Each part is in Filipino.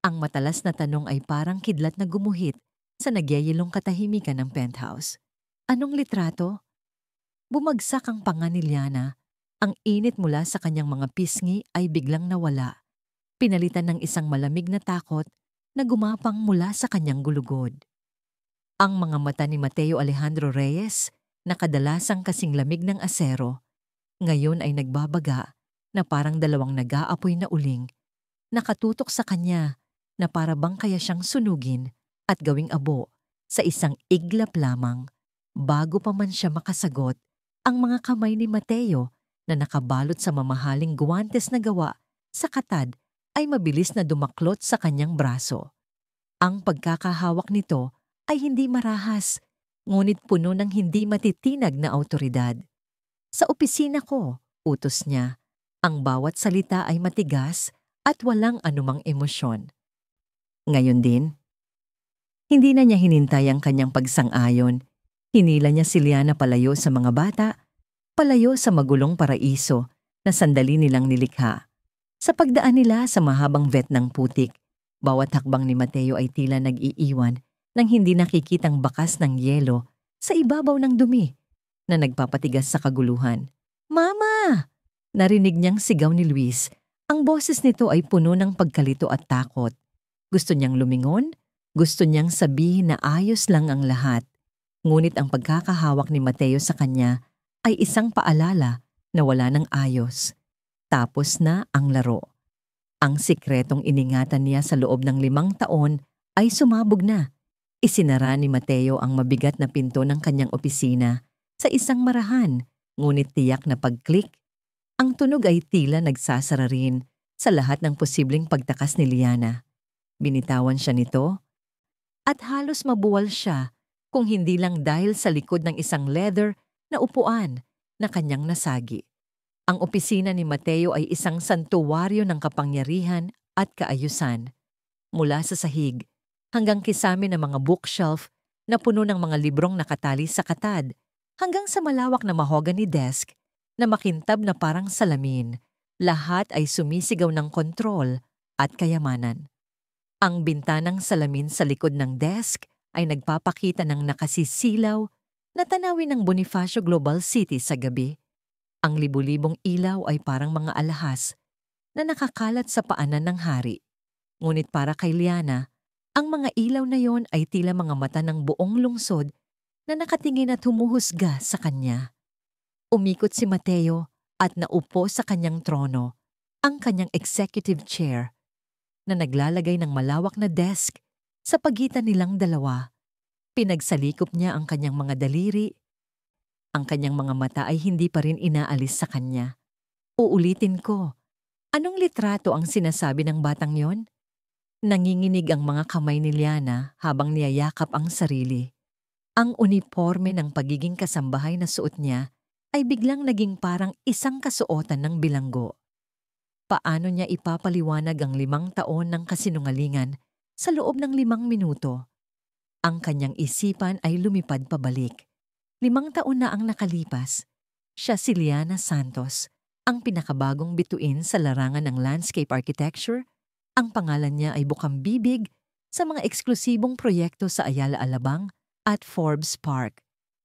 Ang matalas na tanong ay parang kidlat na gumuhit sa nagyayelong katahimikan ng penthouse. Anong litrato? Bumagsak ang panga ni Liana. Ang init mula sa kanyang mga pisngi ay biglang nawala. Pinalitan ng isang malamig na takot na gumapang mula sa kanyang gulugod. Ang mga mata ni Mateo Alejandro Reyes, na kadalasang kasing lamig ng asero, ngayon ay nagbabaga na parang dalawang nag-aapoy na uling, nakatutok sa kanya na para bang kaya siyang sunugin at gawing abo sa isang iglap lamang. Bago pa man siya makasagot, ang mga kamay ni Mateo na nakabalot sa mamahaling guwantes na gawa sa katad ay mabilis na dumaklot sa kanyang braso. Ang pagkakahawak nito ay hindi marahas, ngunit puno ng hindi matitinag na awtoridad. Sa opisina ko, utos niya, ang bawat salita ay matigas at walang anumang emosyon. Ngayon din, hindi na niya hinintay ang kanyang pagsang-ayon. Hinila niya si Liana palayo sa mga bata, palayo sa magulong paraiso na sandali nilang nilikha. Sa pagdaan nila sa mahabang vet ng putik, bawat hakbang ni Mateo ay tila nag-iiwan ng hindi nakikitang bakas ng yelo sa ibabaw ng dumi na nagpapatigas sa kaguluhan. "Mama!" Narinig niyang sigaw ni Luis. Ang boses nito ay puno ng pagkalito at takot. Gusto niyang lumingon, gusto niyang sabihin na ayos lang ang lahat. Ngunit ang pagkakahawak ni Mateo sa kanya ay isang paalala na wala ng ayos. Tapos na ang laro. Ang sikretong iningatan niya sa loob ng 5 taon ay sumabog na. Isinara ni Mateo ang mabigat na pinto ng kanyang opisina sa isang marahan, ngunit tiyak na pag-click, ang tunog ay tila nagsasara rin sa lahat ng posibleng pagtakas ni Liana. Binitawan siya nito at halos mabuwal siya kung hindi lang dahil sa likod ng isang leather na upuan na kanyang nasagi. Ang opisina ni Mateo ay isang santuwaryo ng kapangyarihan at kaayusan. Mula sa sahig hanggang kisame ng mga bookshelf na puno ng mga librong nakatali sa katad, hanggang sa malawak na mahogany desk na makintab na parang salamin, lahat ay sumisigaw ng kontrol at kayamanan. Ang bintanang salamin sa likod ng desk ay nagpapakita ng nakasisilaw na tanawin ng Bonifacio Global City sa gabi. Ang libu-libong ilaw ay parang mga alahas na nakakalat sa paanan ng hari. Ngunit para kay Liana, ang mga ilaw na yon ay tila mga mata ng buong lungsod na nakatingin at humuhusga sa kanya. Umikot si Mateo at naupo sa kanyang trono, ang kanyang executive chair, na naglalagay ng malawak na desk sa pagitan nilang dalawa. Pinagsalikop niya ang kanyang mga daliri. Ang kanyang mga mata ay hindi pa rin inaalis sa kanya. Uulitin ko, anong litrato ang sinasabi ng batang yon? Nanginginig ang mga kamay ni Liana habang niyayakap ang sarili. Ang uniforme ng pagiging kasambahay na suot niya ay biglang naging parang isang kasuotan ng bilanggo. Paano niya ipapaliwanag ang 5 taon ng kasinungalingan sa loob ng 5 minuto? Ang kanyang isipan ay lumipad pabalik. 5 taon na ang nakalipas. Siya si Liana Santos, ang pinakabagong bituin sa larangan ng landscape architecture. Ang pangalan niya ay bukang bibig sa mga eksklusibong proyekto sa Ayala Alabang at Forbes Park.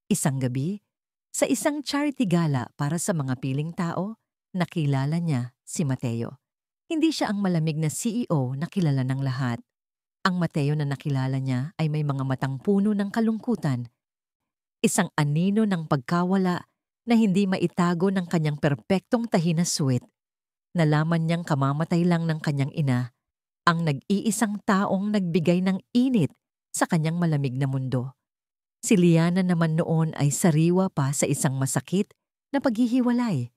Isang gabi, sa isang charity gala para sa mga piling tao, nakilala niya si Mateo. Hindi siya ang malamig na CEO na kilala ng lahat. Ang Mateo na nakilala niya ay may mga matang puno ng kalungkutan. Isang anino ng pagkawala na hindi maitago ng kanyang perpektong tahi na suwit. Nalaman niyang kamamatay lang ng kanyang ina, ang nag-iisang taong nagbigay ng init sa kanyang malamig na mundo. Si Liana naman noon ay sariwa pa sa isang masakit na paghihiwalay.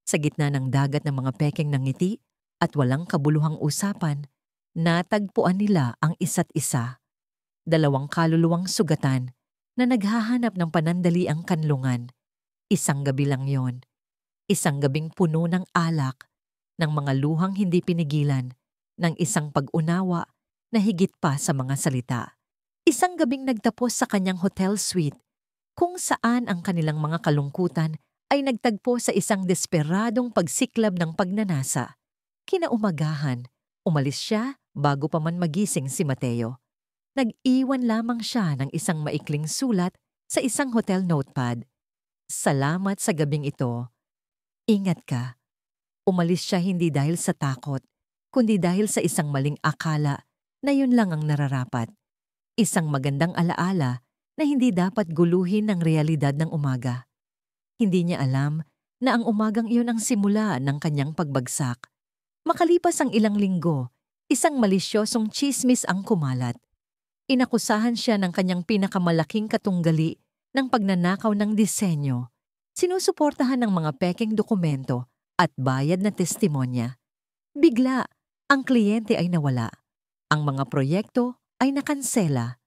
Sa gitna ng dagat ng mga pekeng ng ngiti at walang kabuluhang usapan, natagpuan nila ang isa't isa. 2 kaluluwang sugatan na naghahanap ng panandaliang kanlungan. Isang gabi lang yon. Isang gabing puno ng alak, ng mga luhang hindi pinigilan, ng isang pag-unawa na higit pa sa mga salita. Isang gabing nagtapos sa kanyang hotel suite, kung saan ang kanilang mga kalungkutan ay nagtagpo sa isang desperadong pagsiklab ng pagnanasa. Kinaumagahan, umalis siya Bago pa man magising si Mateo, nag-iwan lamang siya ng isang maikling sulat sa isang hotel notepad. Salamat sa gabing ito. Ingat ka. Umalis siya hindi dahil sa takot, kundi dahil sa isang maling akala na yun lang ang nararapat. Isang magandang alaala na hindi dapat guluhin ng realidad ng umaga. Hindi niya alam na ang umagang iyon ang simula ng kanyang pagbagsak. Makalipas ang ilang linggo, isang malisyosong tsismis ang kumalat. Inakusahan siya ng kanyang pinakamalaking katunggali ng pagnanakaw ng disenyo, sinusuportahan ng mga pekeng dokumento at bayad na testimonya. Bigla, ang kliyente ay nawala. Ang mga proyekto ay nakansela.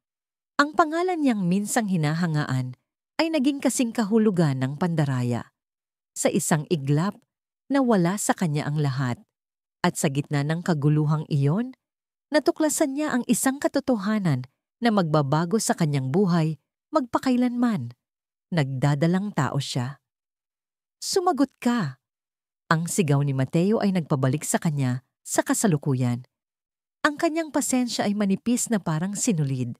Ang pangalan niyang minsang hinahangaan ay naging kasing kahulugan ng pandaraya. Sa isang iglap, nawala sa kanya ang lahat. At sa gitna ng kaguluhang iyon, natuklasan niya ang isang katotohanan na magbabago sa kanyang buhay magpakailanman. Nagdadalang tao siya. Sumagot ka! Ang sigaw ni Mateo ay nagpabalik sa kanya sa kasalukuyan. Ang kanyang pasensya ay manipis na parang sinulid.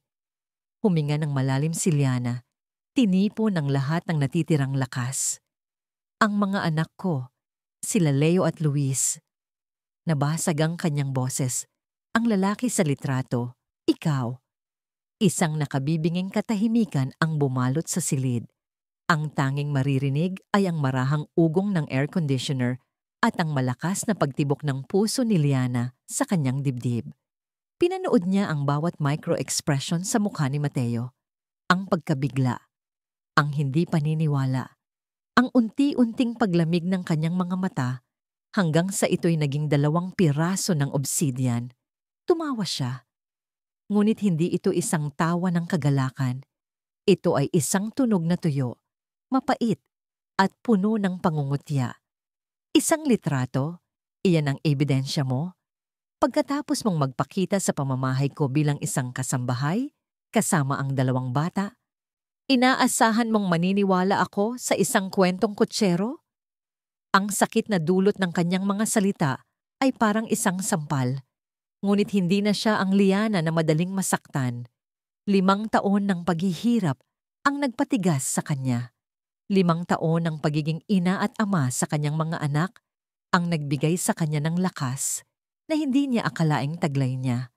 Huminga ng malalim si Liana. Tinipo ng lahat ng natitirang lakas. Ang mga anak ko, sila Leo at Luis. Nabasag ang kanyang boses. Ang lalaki sa litrato, ikaw. Isang nakabibinging katahimikan ang bumalot sa silid. Ang tanging maririnig ay ang marahang ugong ng air conditioner at ang malakas na pagtibok ng puso ni Liana sa kanyang dibdib. Pinanood niya ang bawat micro-expression sa mukha ni Mateo. Ang pagkabigla, ang hindi paniniwala, ang unti-unting paglamig ng kanyang mga mata hanggang sa ito'y naging 2 piraso ng obsidian. Tumawa siya. Ngunit hindi ito isang tawa ng kagalakan. Ito ay isang tunog na tuyo, mapait at puno ng pangungutya. Isang litrato, iyan ang ebidensya mo. Pagkatapos mong magpakita sa pamamahay ko bilang isang kasambahay, kasama ang 2 bata, inaasahan mong maniniwala ako sa isang kwentong kutsero? Ang sakit na dulot ng kanyang mga salita ay parang isang sampal. Ngunit hindi na siya ang Liana na madaling masaktan. 5 taon ng paghihirap ang nagpatigas sa kanya. 5 taon ng pagiging ina at ama sa kanyang mga anak ang nagbigay sa kanya ng lakas na hindi niya akalaing taglay niya.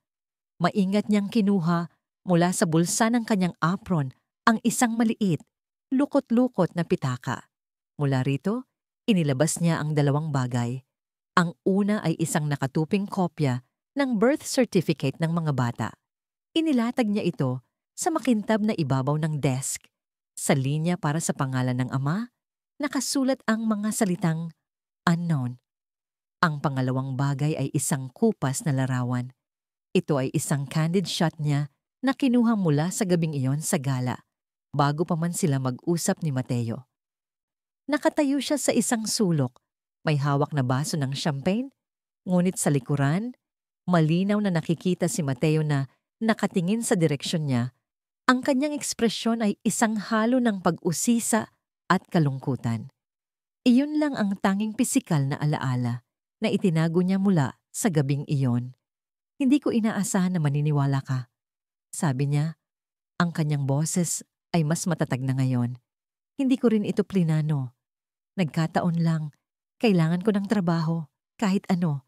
Maingat niyang kinuha mula sa bulsa ng kanyang apron ang isang maliit, lukot-lukot na pitaka. Mula rito, inilabas niya ang 2 bagay. Ang una ay isang nakatuping kopya ng birth certificate ng mga bata. Inilatag niya ito sa makintab na ibabaw ng desk. Sa linya para sa pangalan ng ama, nakasulat ang mga salitang unknown. Ang pangalawang bagay ay isang kupas na larawan. Ito ay isang candid shot niya na kinuha mula sa gabing iyon sa gala, bago pa man sila mag-usap ni Mateo. Nakatayo siya sa isang sulok, may hawak na baso ng champagne, ngunit sa likuran, malinaw na nakikita si Mateo na nakatingin sa direksyon niya. Ang kanyang ekspresyon ay isang halo ng pag-usisa at kalungkutan. Iyon lang ang tanging pisikal na alaala na itinago niya mula sa gabing iyon. Hindi ko inaasahan na maniniwala ka. Sabi niya, ang kanyang boses ay mas matatag na ngayon. Hindi ko rin ito plinano. Nagkataon lang, kailangan ko ng trabaho, kahit ano.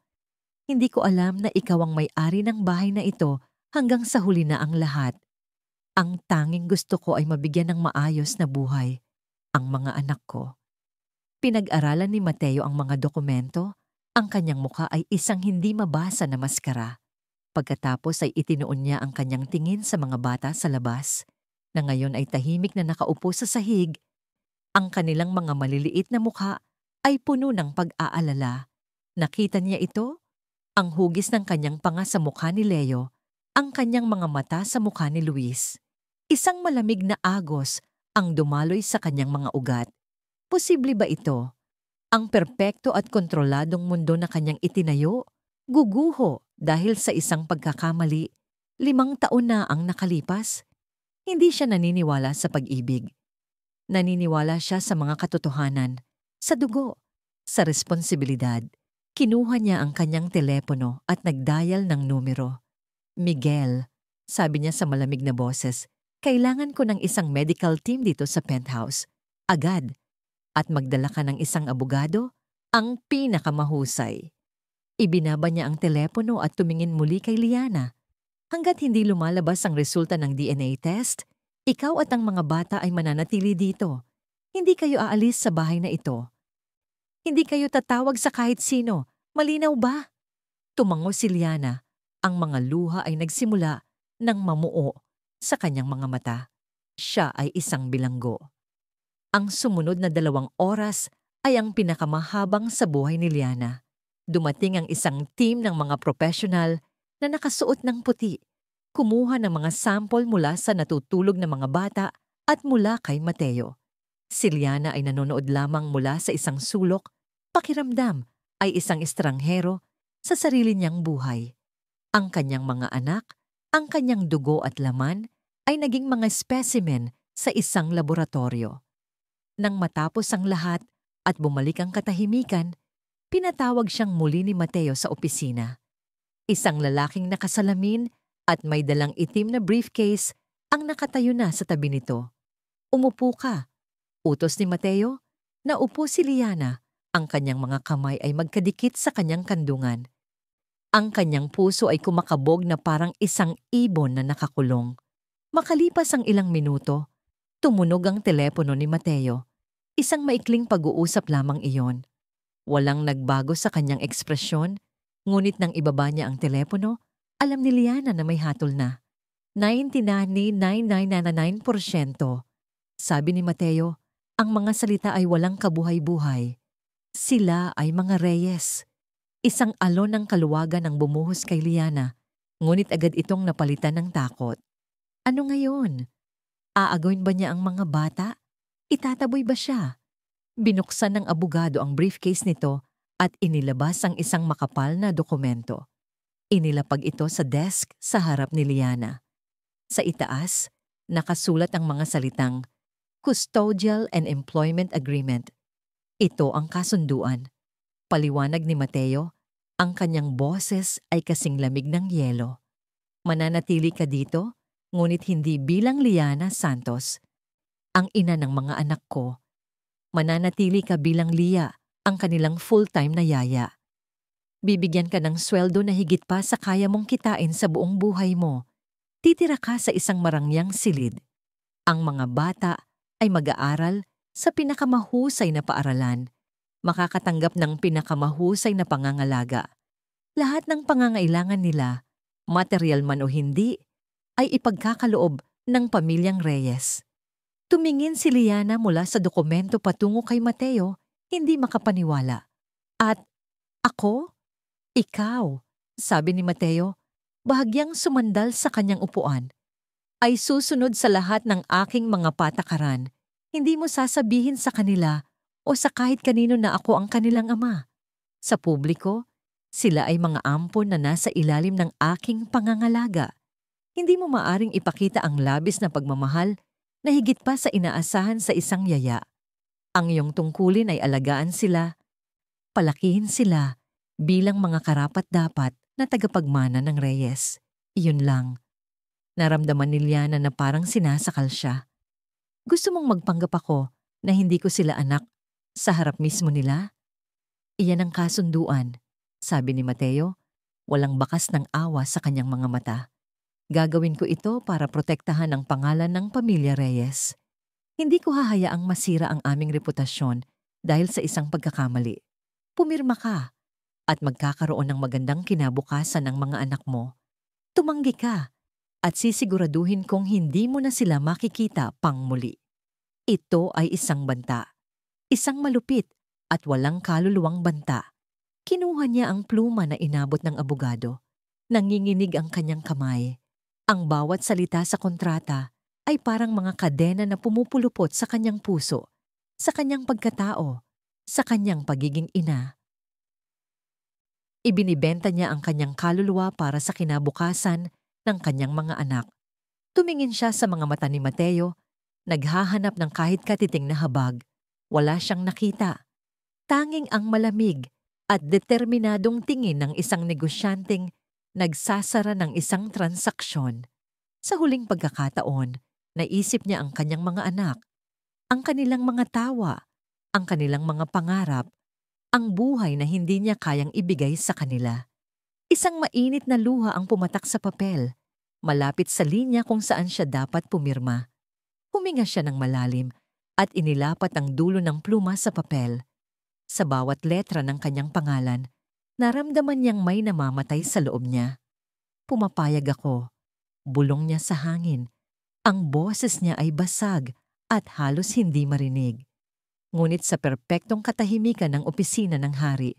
Hindi ko alam na ikaw ang may-ari ng bahay na ito hanggang sa huli na ang lahat. Ang tanging gusto ko ay mabigyan ng maayos na buhay ang mga anak ko. Pinag-aralan ni Mateo ang mga dokumento. Ang kanyang mukha ay isang hindi mabasa na maskara. Pagkatapos ay itinoon niya ang kanyang tingin sa mga bata sa labas, na ngayon ay tahimik na nakaupo sa sahig. Ang kanilang mga maliliit na mukha ay puno ng pag-aalala. Nakita niya ito? Ang hugis ng kanyang panga sa mukha ni Leo, ang kanyang mga mata sa mukha ni Luis. Isang malamig na agos ang dumaloy sa kanyang mga ugat. Posible ba ito? Ang perpekto at kontroladong mundo na kanyang itinayo, guguho dahil sa isang pagkakamali. 5 taon na ang nakalipas. Hindi siya naniniwala sa pag-ibig. Naniniwala siya sa mga katotohanan, sa dugo, sa responsibilidad. Kinuha niya ang kanyang telepono at nagdial ng numero. Miguel, sabi niya sa malamig na boses, kailangan ko ng isang medical team dito sa penthouse. Agad. At magdala ka ng isang abogado? Ang pinakamahusay. Ibinaba niya ang telepono at tumingin muli kay Liana. Hanggat hindi lumalabas ang resulta ng DNA test, ikaw at ang mga bata ay mananatili dito. Hindi kayo aalis sa bahay na ito. Hindi kayo tatawag sa kahit sino. Malinaw ba? Tumango si Liana. Ang mga luha ay nagsimula ng mamuo sa kanyang mga mata. Siya ay isang bilanggo. Ang sumunod na 2 oras ay ang pinakamahabang sa buhay ni Liana. Dumating ang isang team ng mga profesional na nakasuot ng puti. Kumuha ng mga sample mula sa natutulog na mga bata at mula kay Mateo. Si Liana ay nanonood lamang mula sa isang sulok. Pakiramdam ay isang estranghero sa sarili niyang buhay. Ang kanyang mga anak, ang kanyang dugo at laman ay naging mga specimen sa isang laboratorio. Nang matapos ang lahat at bumalik ang katahimikan, pinatawag siyang muli ni Mateo sa opisina. Isang lalaking nakasalamin at may dalang itim na briefcase ang nakatayo na sa tabi nito. Umupo ka. Utos ni Mateo. Naupo si Liana. Ang kanyang mga kamay ay magkadikit sa kanyang kandungan. Ang kanyang puso ay kumakabog na parang isang ibon na nakakulong. Makalipas ang ilang minuto, tumunog ang telepono ni Mateo. Isang maikling pag-uusap lamang iyon. Walang nagbago sa kanyang ekspresyon, ngunit nang ibaba niya ang telepono, alam ni Liana na may hatol na. 99.999%. Sabi ni Mateo, ang mga salita ay walang kabuhay-buhay. Sila ay mga Reyes. Isang alon ng kaluwagan ang bumuhos kay Liana, ngunit agad itong napalitan ng takot. Ano ngayon? Aagawin ba niya ang mga bata? Itataboy ba siya? Binuksan ng abogado ang briefcase nito at inilabas ang isang makapal na dokumento. Inilapag ito sa desk sa harap ni Liana. Sa itaas, nakasulat ang mga salitang Custodial and Employment Agreement. Ito ang kasunduan. Paliwanag ni Mateo, ang kanyang boses ay kasing lamig ng yelo. Mananatili ka dito, ngunit hindi bilang Liana Santos, ang ina ng mga anak ko. Mananatili ka bilang Lia, ang kanilang full-time na yaya. Bibigyan ka ng sweldo na higit pa sa kaya mong kitain sa buong buhay mo. Titira ka sa isang marangyang silid. Ang mga bata ay mag-aaral sa pinakamahusay na paaralan. Makakatanggap ng pinakamahusay na pangangalaga. Lahat ng pangangailangan nila, material man o hindi, ay ipagkakaloob ng pamilyang Reyes. Tumingin si Liana mula sa dokumento patungo kay Mateo, hindi makapaniwala. At, ako? Ikaw, sabi ni Mateo, bahagyang sumandal sa kanyang upuan, ay susunod sa lahat ng aking mga patakaran. Hindi mo sasabihin sa kanila o sa kahit kanino na ako ang kanilang ama. Sa publiko, sila ay mga ampon na nasa ilalim ng aking pangangalaga. Hindi mo maaring ipakita ang labis na pagmamahal na higit pa sa inaasahan sa isang yaya. Ang iyong tungkulin ay alagaan sila, palakihin sila bilang mga karapat-dapat na tagapagmana ng Reyes. Iyon lang. Naramdaman ni Liana na parang sinasakal siya. Gusto mong magpanggap ako na hindi ko sila anak sa harap mismo nila? Iyan ang kasunduan, sabi ni Mateo, walang bakas ng awa sa kanyang mga mata. Gagawin ko ito para protektahan ang pangalan ng pamilya Reyes. Hindi ko hahayaang masira ang aming reputasyon dahil sa isang pagkakamali. Pumirma ka at magkakaroon ng magandang kinabukasan ng mga anak mo. Tumanggi ka at sisiguraduhin kong hindi mo na sila makikita pang muli. Ito ay isang banta. Isang malupit at walang kaluluwang banta. Kinuha niya ang pluma na inabot ng abogado. Nanginginig ang kanyang kamay. Ang bawat salita sa kontrata ay parang mga kadena na pumupulupot sa kanyang puso, sa kanyang pagkatao, sa kanyang pagiging ina. Ibinibenta niya ang kanyang kaluluwa para sa kinabukasan ng kanyang mga anak. Tumingin siya sa mga mata ni Mateo, naghahanap ng kahit katiting na habag. Wala siyang nakita. Tanging ang malamig at determinadong tingin ng isang negosyanteng nagsasara ng isang transaksyon. Sa huling pagkakataon, naisip niya ang kanyang mga anak, ang kanilang mga tawa, ang kanilang mga pangarap, ang buhay na hindi niya kayang ibigay sa kanila. Isang mainit na luha ang pumatak sa papel, malapit sa linya kung saan siya dapat pumirma. Huminga siya ng malalim at inilapat ang dulo ng pluma sa papel. Sa bawat letra ng kanyang pangalan, naramdaman niyang may namamatay sa loob niya. Pumapayag ako. Bulong niya sa hangin. Ang boses niya ay basag at halos hindi marinig. Ngunit sa perpektong katahimikan ng opisina ng hari,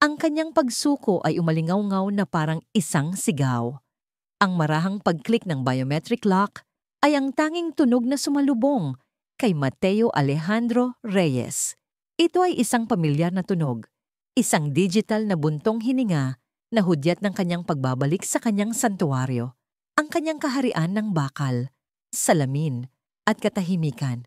ang kanyang pagsuko ay umalingaw-ngaw na parang isang sigaw. Ang marahang pag-click ng biometric lock ay ang tanging tunog na sumalubong kay Mateo Alejandro Reyes. Ito ay isang pamilyar na tunog, isang digital na buntong hininga na hudyat ng kanyang pagbabalik sa kanyang santuaryo, ang kanyang kaharian ng bakal, salamin at katahimikan.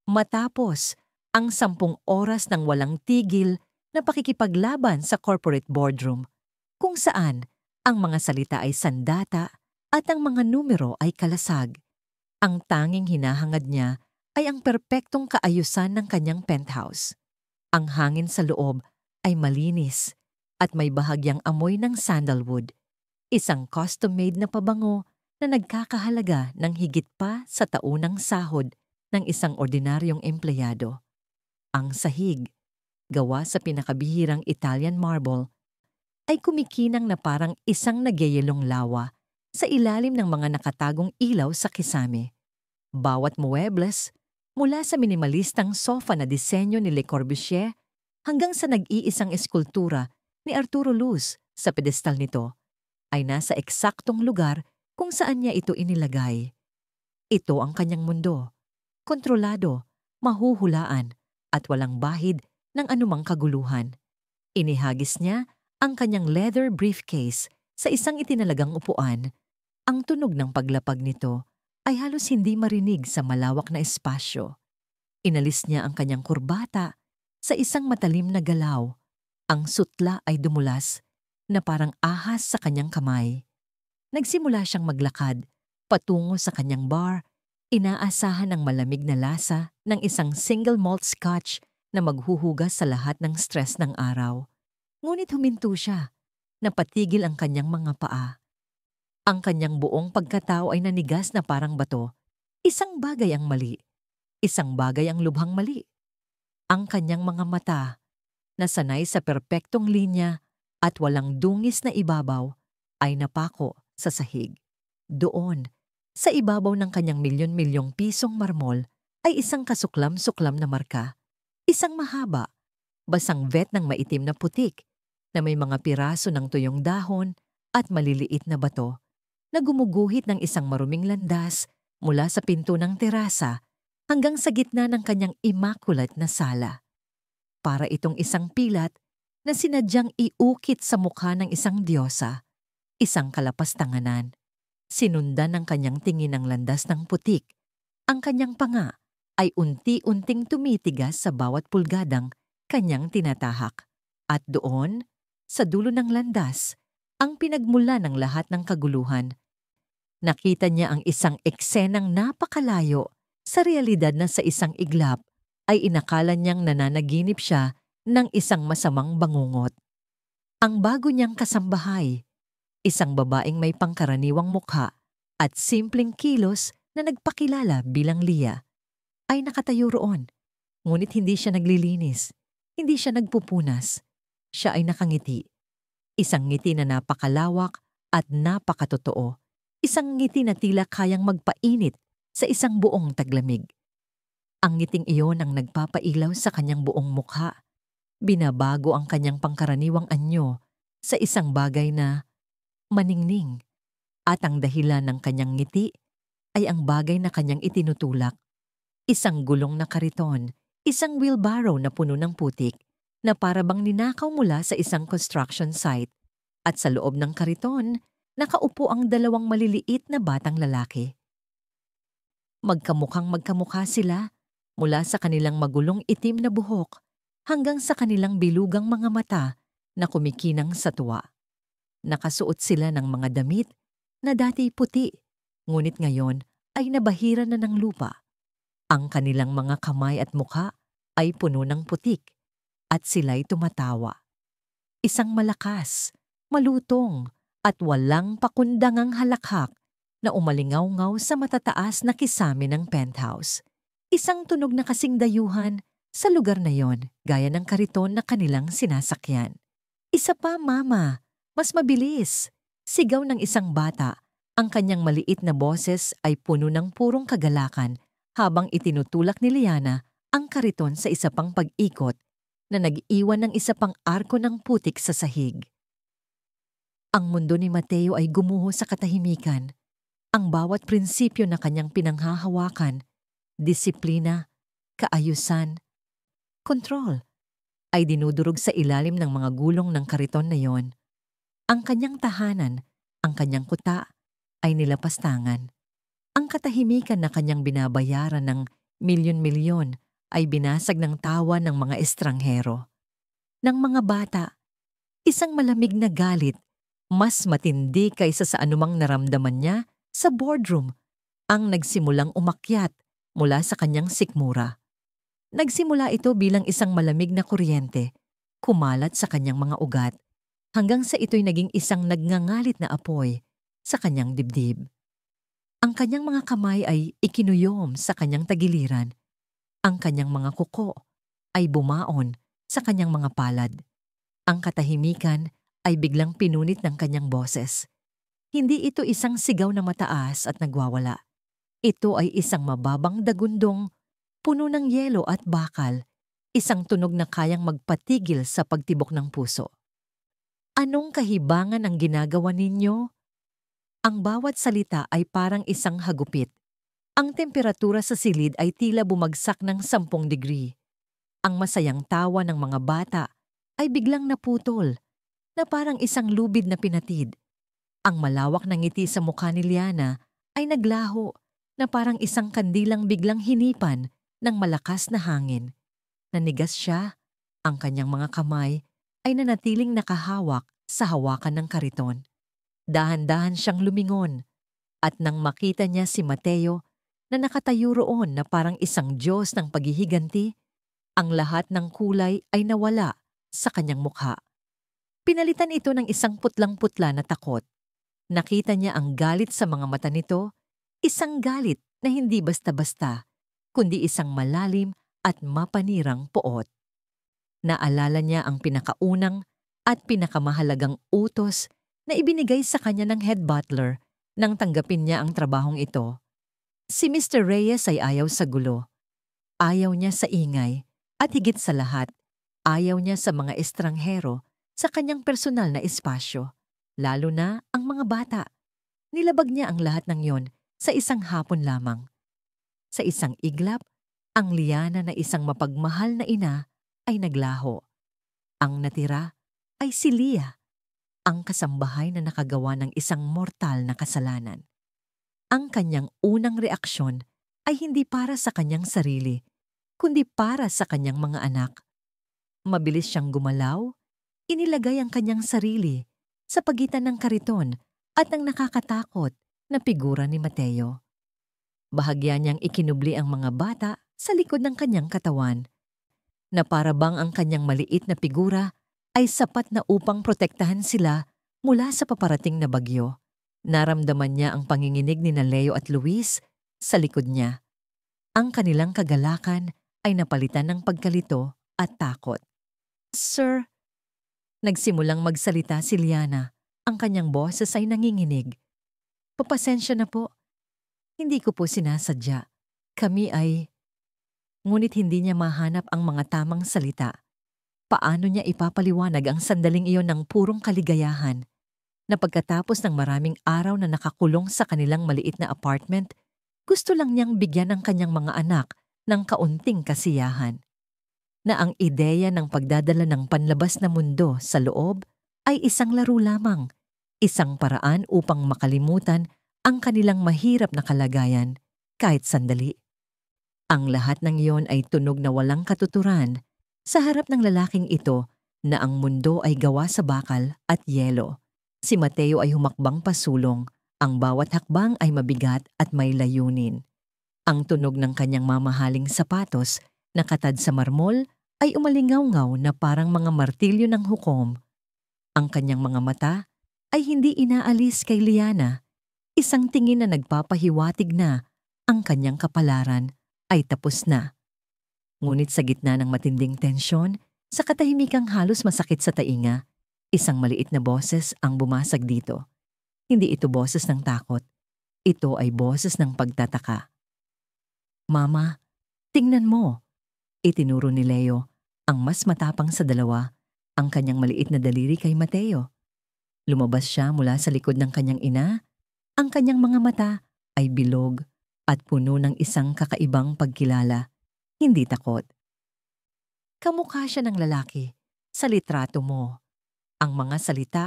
Matapos ang 10 oras ng walang tigil na pakikipaglaban sa corporate boardroom, kung saan ang mga salita ay sandata at ang mga numero ay kalasag. Ang tanging hinahangad niya ay ang perpektong kaayusan ng kanyang penthouse. Ang hangin sa loob ay malinis at may bahagyang amoy ng sandalwood, isang custom-made na pabango na nagkakahalaga ng higit pa sa taunang sahod ng isang ordinaryong empleyado. Ang sahig, gawa sa pinakabihirang Italian marble, ay kumikinang na parang isang nagyayelong lawa sa ilalim ng mga nakatagong ilaw sa kisame. Bawat muebles, mula sa minimalistang sofa na disenyo ni Le Corbusier hanggang sa nag-iisang eskultura ni Arturo Luz sa pedestal nito, ay nasa eksaktong lugar kung saan niya ito inilagay. Ito ang kanyang mundo, kontrolado, mahuhulaan, at walang bahid ng anumang kaguluhan. Inihagis niya ang kanyang leather briefcase sa isang itinalagang upuan. Ang tunog ng paglapag nito ay halos hindi marinig sa malawak na espasyo. Inalis niya ang kanyang kurbata sa isang matalim na galaw. Ang sutla ay dumulas na parang ahas sa kanyang kamay. Nagsimula siyang maglakad patungo sa kanyang bar, inaasahan ng malamig na lasa ng isang single malt scotch na maghuhugas sa lahat ng stress ng araw. Ngunit huminto siya, napatigil ang kanyang mga paa. Ang kanyang buong pagkatao ay nanigas na parang bato. Isang bagay ang mali. Isang bagay ang lubhang mali. Ang kanyang mga mata, na sanay sa perpektong linya at walang dungis na ibabaw, ay napako sa sahig. Doon, sa ibabaw ng kanyang milyon-milyong pisong marmol, ay isang kasuklam-suklam na marka. Isang mahaba, basang vet ng maitim na putik na may mga piraso ng tuyong dahon at maliliit na bato na gumuguhit ng isang maruming landas mula sa pinto ng terasa hanggang sa gitna ng kanyang immaculate na sala. Para itong isang pilat na sinadyang iukit sa mukha ng isang diyosa, isang kalapastanganan. Sinundan ng kanyang tingin ng landas ng putik. Ang kanyang panga ay unti-unting tumitigas sa bawat pulgadang kanyang tinatahak. At doon, sa dulo ng landas, ang pinagmula ng lahat ng kaguluhan. Nakita niya ang isang eksenang napakalayo sa realidad na sa isang iglap ay inakala niyang nananaginip siya ng isang masamang bangungot. Ang bago niyang kasambahay, isang babaeng may pangkaraniwang mukha at simpleng kilos na nagpakilala bilang Lia, ay nakatayo roon. Ngunit hindi siya naglilinis, hindi siya nagpupunas. Siya ay nakangiti. Isang ngiti na napakalawak at napakatotoo. Isang ngiti na tila kayang magpainit sa isang buong taglamig. Ang ngiting iyon ang nagpapailaw sa kanyang buong mukha. Binabago ang kanyang pangkaraniwang anyo sa isang bagay na maningning. At ang dahilan ng kanyang ngiti ay ang bagay na kanyang itinutulak. Isang gulong na kariton, isang wheelbarrow na puno ng putik na para bang ninakaw mula sa isang construction site. At sa loob ng kariton, nakaupo ang 2 maliliit na batang lalaki. Magkamukhang magkamukha sila mula sa kanilang magulong itim na buhok, hanggang sa kanilang bilugang mga mata na kumikinang sa tuwa. Nakasuot sila ng mga damit na dati puti, ngunit ngayon ay nabahira na ng lupa. Ang kanilang mga kamay at mukha ay puno ng putik at sila'y tumatawa. Isang malakas, malutong at walang pakundangang halakhak na umalingaw-ngaw sa matataas na kisame ng penthouse. Isang tunog na kasing dayuhan sa lugar na yon, gaya ng kariton na kanilang sinasakyan. Isa pa, Mama, mas mabilis. Sigaw ng isang bata. Ang kanyang maliit na boses ay puno ng purong kagalakan habang itinutulak ni Liana ang kariton sa isa pang pag-ikot na nag-iwan ng isa pang arko ng putik sa sahig. Ang mundo ni Mateo ay gumuho sa katahimikan. Ang bawat prinsipyo na kanyang pinanghahawakan, disiplina, kaayusan, kontrol, ay dinudurog sa ilalim ng mga gulong ng kariton na yon. Ang kanyang tahanan, ang kanyang kuta, ay nilapastangan. Ang katahimikan na kanyang binabayaran ng milyon-milyon ay binasag ng tawa ng mga estranghero. Ng mga bata, isang malamig na galit, mas matindi kaysa sa anumang naramdaman niya sa boardroom, ang nagsimulang umakyat mula sa kanyang sikmura. Nagsimula ito bilang isang malamig na kuryente, kumalat sa kanyang mga ugat, hanggang sa ito'y naging isang nagngangalit na apoy sa kanyang dibdib. Ang kanyang mga kamay ay ikinuyom sa kanyang tagiliran. Ang kanyang mga kuko ay bumaon sa kanyang mga palad. Ang katahimikan ay biglang pinunit ng kanyang boses. Hindi ito isang sigaw na mataas at nagwawala. Ito ay isang mababang dagundong, puno ng yelo at bakal, isang tunog na kayang magpatigil sa pagtibok ng puso. Anong kahibangan ang ginagawa ninyo? Ang bawat salita ay parang isang hagupit. Ang temperatura sa silid ay tila bumagsak ng 10 degree. Ang masayang tawa ng mga bata ay biglang naputol, na parang isang lubid na pinatid. Ang malawak na ngiti sa mukha ni Liana ay naglaho na parang isang kandilang biglang hinipan ng malakas na hangin. Nanigas siya, ang kanyang mga kamay ay nanatiling nakahawak sa hawakan ng kariton. Dahan-dahan siyang lumingon, at nang makita niya si Mateo na nakatayo roon na parang isang Diyos ng paghihiganti, ang lahat ng kulay ay nawala sa kanyang mukha. Pinalitan ito ng isang putlang-putla na takot. Nakita niya ang galit sa mga mata nito, isang galit na hindi basta-basta, kundi isang malalim at mapanirang poot. Naalala niya ang pinakaunang at pinakamahalagang utos na ibinigay sa kanya ng head butler nang tanggapin niya ang trabahong ito. Si Mr. Reyes ay ayaw sa gulo. Ayaw niya sa ingay at higit sa lahat, ayaw niya sa mga estranghero sa kanyang personal na espasyo, lalo na ang mga bata. Nilabag niya ang lahat ng yon sa isang hapon lamang. Sa isang iglap, ang Liana na isang mapagmahal na ina ay naglaho. Ang natira ay si Lia, ang kasambahay na nakagawa ng isang mortal na kasalanan. Ang kanyang unang reaksyon ay hindi para sa kanyang sarili, kundi para sa kanyang mga anak. Mabilis siyang gumalaw, inilagay ang kanyang sarili sa pagitan ng kariton at ang nakakatakot na figura ni Mateo. Bahagya niyang ikinubli ang mga bata sa likod ng kanyang katawan, na para bang ang kanyang maliit na figura ay sapat na upang protektahan sila mula sa paparating na bagyo. Naramdaman niya ang panginginig ni Leo at Luis sa likod niya. Ang kanilang kagalakan ay napalitan ng pagkalito at takot. "Sir," nagsimulang magsalita si Liana. Ang kanyang boses ay nanginginig. "Papasensya na po. Hindi ko po sinasadya. Kami ay..." Ngunit hindi niya mahanap ang mga tamang salita. Paano niya ipapaliwanag ang sandaling iyon ng purong kaligayahan, na pagkatapos ng maraming araw na nakakulong sa kanilang maliit na apartment, gusto lang niyang bigyan ang kanyang mga anak ng kaunting kasiyahan. Na ang ideya ng pagdadala ng panlabas na mundo sa loob ay isang laro lamang, isang paraan upang makalimutan ang kanilang mahirap na kalagayan kahit sandali. Ang lahat ng iyon ay tunog na walang katuturan Sa harap ng lalaking ito na ang mundo ay gawa sa bakal at yelo, si Mateo ay humakbang pasulong. Ang bawat hakbang ay mabigat at may layunin. Ang tunog ng kanyang mamahaling sapatos na katad sa marmol ay umalingaw-ngaw na parang mga martilyo ng hukom. Ang kanyang mga mata ay hindi inaalis kay Liana, isang tingin na nagpapahiwatig na ang kanyang kapalaran ay tapos na. Ngunit sa gitna ng matinding tensyon, sa katahimikang halos masakit sa tainga, isang maliit na boses ang bumasag dito. Hindi ito boses ng takot. Ito ay boses ng pagtataka. "Mama, tingnan mo." Itinuro ni Leo, ang mas matapang sa dalawa, ang kanyang maliit na daliri kay Mateo. Lumabas siya mula sa likod ng kanyang ina. Ang kanyang mga mata ay bilog at puno ng isang kakaibang pagkilala, hindi takot. Kamukha siya ng lalaki sa litrato mo. Ang mga salita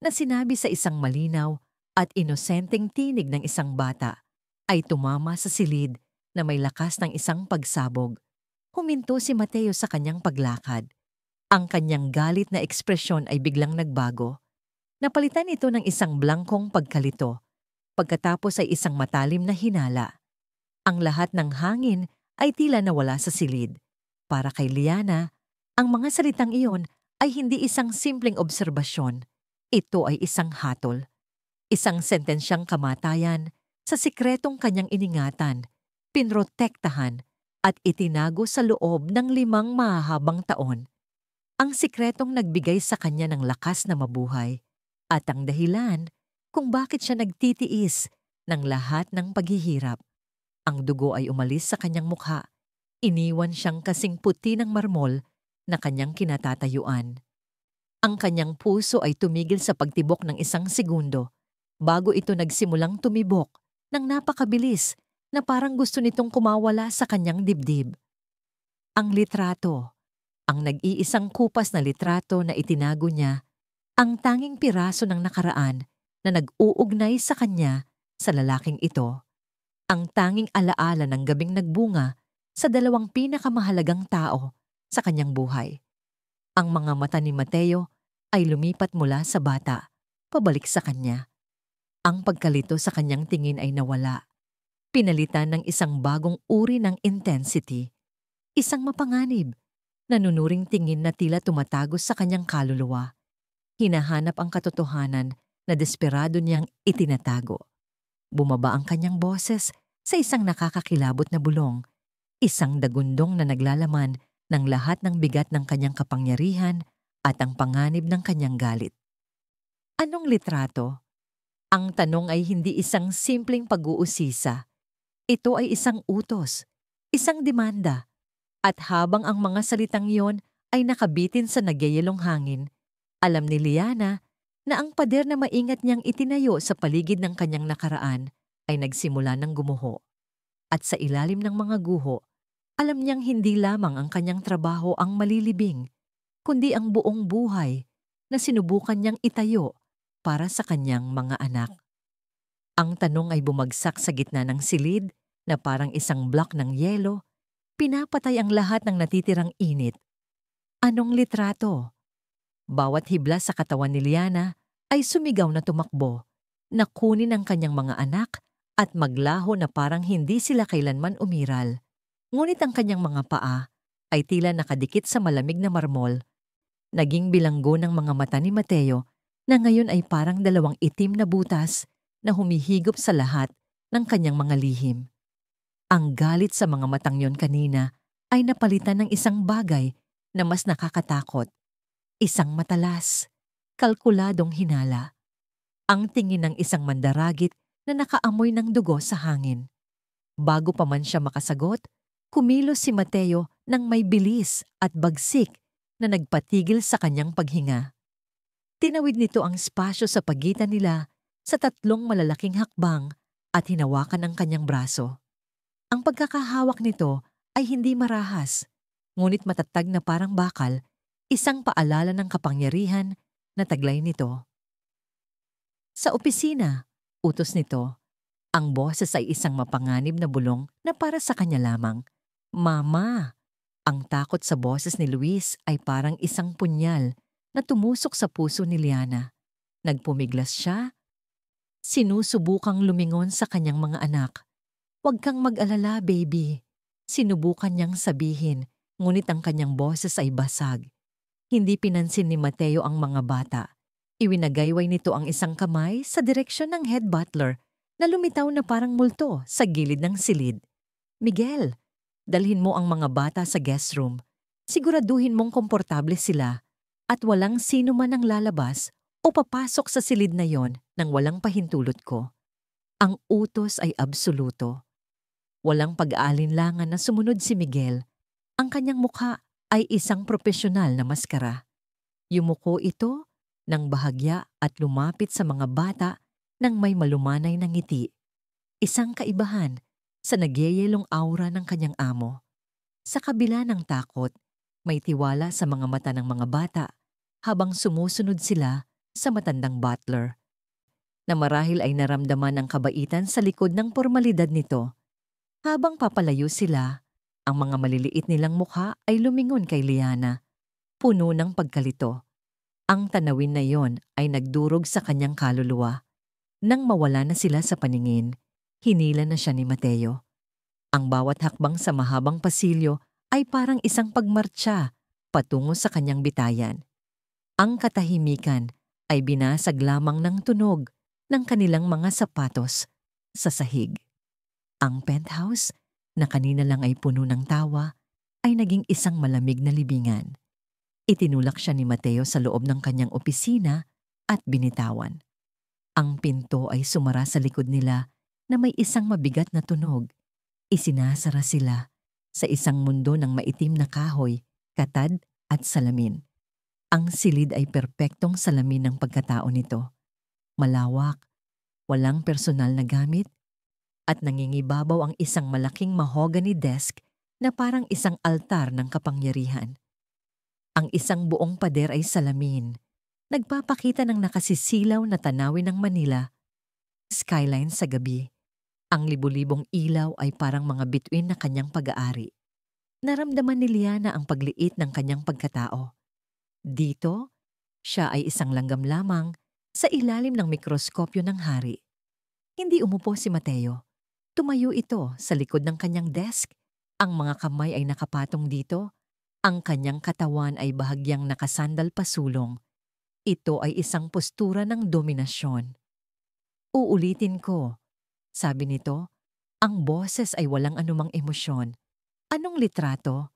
na sinabi sa isang malinaw at inosenteng tinig ng isang bata ay tumama sa silid na may lakas ng isang pagsabog. Huminto si Mateo sa kanyang paglakad. Ang kanyang galit na ekspresyon ay biglang nagbago. Napalitan ito ng isang blangkong pagkalito. Pagkatapos ay isang matalim na hinala. Ang lahat ng hangin ay tila nawala sa silid. Para kay Liana, ang mga salitang iyon ay hindi isang simpleng obserbasyon. Ito ay isang hatol. Isang sentensyang kamatayan sa sikretong kanyang iningatan, pinrotektahan at itinago sa loob ng 5 mahahabang taon. Ang sikretong nagbigay sa kanya ng lakas na mabuhay at ang dahilan kung bakit siya nagtitiis ng lahat ng paghihirap. Ang dugo ay umalis sa kanyang mukha. Iniwan siyang kasing puti ng marmol na kanyang kinatatayuan. Ang kanyang puso ay tumigil sa pagtibok ng 1 segundo bago ito nagsimulang tumibok ng napakabilis na parang gusto nitong kumawala sa kanyang dibdib. Ang litrato, ang nag-iisang kupas na litrato na itinago niya, ang tanging piraso ng nakaraan na nag-uugnay sa kanya sa lalaking ito, ang tanging alaala ng gabing nagbunga sa 2 pinakamahalagang tao sa kanyang buhay. Ang mga mata ni Mateo ay lumipat mula sa bata, pabalik sa kanya. Ang pagkalito sa kanyang tingin ay nawala. Pinalitan ng isang bagong uri ng intensity, isang mapanganib, nanunuring tingin na tila tumatagos sa kanyang kaluluwa. Hinahanap ang katotohanan na desperado niyang itinatago. Bumaba ang kanyang boses sa isang nakakakilabot na bulong, isang dagundong na naglalaman ng lahat ng bigat ng kanyang kapangyarihan at ang panganib ng kanyang galit. Anong litrato? Ang tanong ay hindi isang simpleng pag-uusisa. Ito ay isang utos, isang demanda. At habang ang mga salitang iyon ay nakabitin sa nagyayelong hangin, alam ni Liana na ang pader na maingat niyang itinayo sa paligid ng kanyang nakaraan ay nagsimula ng gumuho. At sa ilalim ng mga guho, alam niyang hindi lamang ang kanyang trabaho ang malilibing, kundi ang buong buhay na sinubukan niyang itayo para sa kanyang mga anak. Ang tanong ay bumagsak sa gitna ng silid na parang isang block ng yelo, pinapatay ang lahat ng natitirang init. Anong litrato? Bawat hibla sa katawan ni Liana ay sumigaw na tumakbo, na kunin ang kanyang mga anak at maglaho na parang hindi sila kailanman umiral. Ngunit ang kanyang mga paa ay tila nakadikit sa malamig na marmol. Naging bilanggo ng mga mata ni Mateo na ngayon ay parang 2 itim na butas na humihigop sa lahat ng kanyang mga lihim. Ang galit sa mga matang yon kanina ay napalitan ng isang bagay na mas nakakatakot. Isang matalas, kalkuladong hinala. Ang tingin ng isang mandaragit na nakaamoy ng dugo sa hangin. Bago pa man siya makasagot, kumilos si Mateo ng may bilis at bagsik na nagpatigil sa kanyang paghinga. Tinawid nito ang espasyo sa pagitan nila sa 3 malalaking hakbang at hinawakan ang kanyang braso. Ang pagkakahawak nito ay hindi marahas, ngunit matatag na parang bakal, isang paalala ng kapangyarihan na taglay nito. Sa opisina, utos nito, ang boses ay isang mapanganib na bulong na para sa kanya lamang. "Mama, Ang takot sa boses ni Luis ay parang isang punyal na tumusok sa puso ni Liana. Nagpumiglas siya, sinusubukang lumingon sa kanyang mga anak. "Huwag kang mag-alala, baby." Sinubukan niyang sabihin, ngunit ang kanyang boses ay basag. Hindi pinansin ni Mateo ang mga bata. Iwinagayway nito ang isang kamay sa direksyon ng head butler na lumitaw na parang multo sa gilid ng silid. "Miguel, dalhin mo ang mga bata sa guest room. Siguraduhin mong komportable sila at walang sino man ang lalabas o papasok sa silid na yon nang walang pahintulot ko." Ang utos ay absoluto. Walang pag-aalinlangan na sumunod si Miguel. Ang kanyang mukha ay isang propesyonal na maskara. Yumuko ito ng bahagya at lumapit sa mga bata nang may malumanay na ngiti. Isang kaibahan sa nagyeyelong aura ng kanyang amo. Sa kabila ng takot, may tiwala sa mga mata ng mga bata habang sumusunod sila sa matandang butler, na marahil ay naramdaman ang kabaitan sa likod ng pormalidad nito. Habang papalayo sila, ang mga maliliit nilang mukha ay lumingon kay Liana, puno ng pagkalito. Ang tanawin na yon ay nagdurog sa kanyang kaluluwa. Nang mawala na sila sa paningin, hinila na siya ni Mateo. Ang bawat hakbang sa mahabang pasilyo ay parang isang pagmartsa patungo sa kanyang bitayan. Ang katahimikan ay binasag lamang ng tunog ng kanilang mga sapatos sa sahig. Ang penthouse, na kanina lang ay puno ng tawa, ay naging isang malamig na libingan. Itinulak siya ni Mateo sa loob ng kanyang opisina at binitawan. Ang pinto ay sumara sa likod nila na may isang mabigat na tunog. Isinasara sila sa isang mundo ng maitim na kahoy, katad at salamin. Ang silid ay perpektong salamin ng pagkatao nito. Malawak, walang personal na gamit, at nangingibabaw ang isang malaking mahogany desk na parang isang altar ng kapangyarihan. Ang isang buong pader ay salamin, nagpapakita ng nakasisilaw na tanawin ng Manila, skyline sa gabi. Ang libu-libong ilaw ay parang mga bituin na kanyang pag-aari. Naramdaman ni Liana ang pagliit ng kanyang pagkatao. Dito, siya ay isang langgam lamang sa ilalim ng mikroskopyo ng hari. Hindi umupo si Mateo. Tumayo ito sa likod ng kanyang desk. Ang mga kamay ay nakapatong dito. Ang kanyang katawan ay bahagyang nakasandal pasulong. Ito ay isang postura ng dominasyon. "Uulitin ko," sabi nito. Ang boses ay walang anumang emosyon. "Anong litrato?"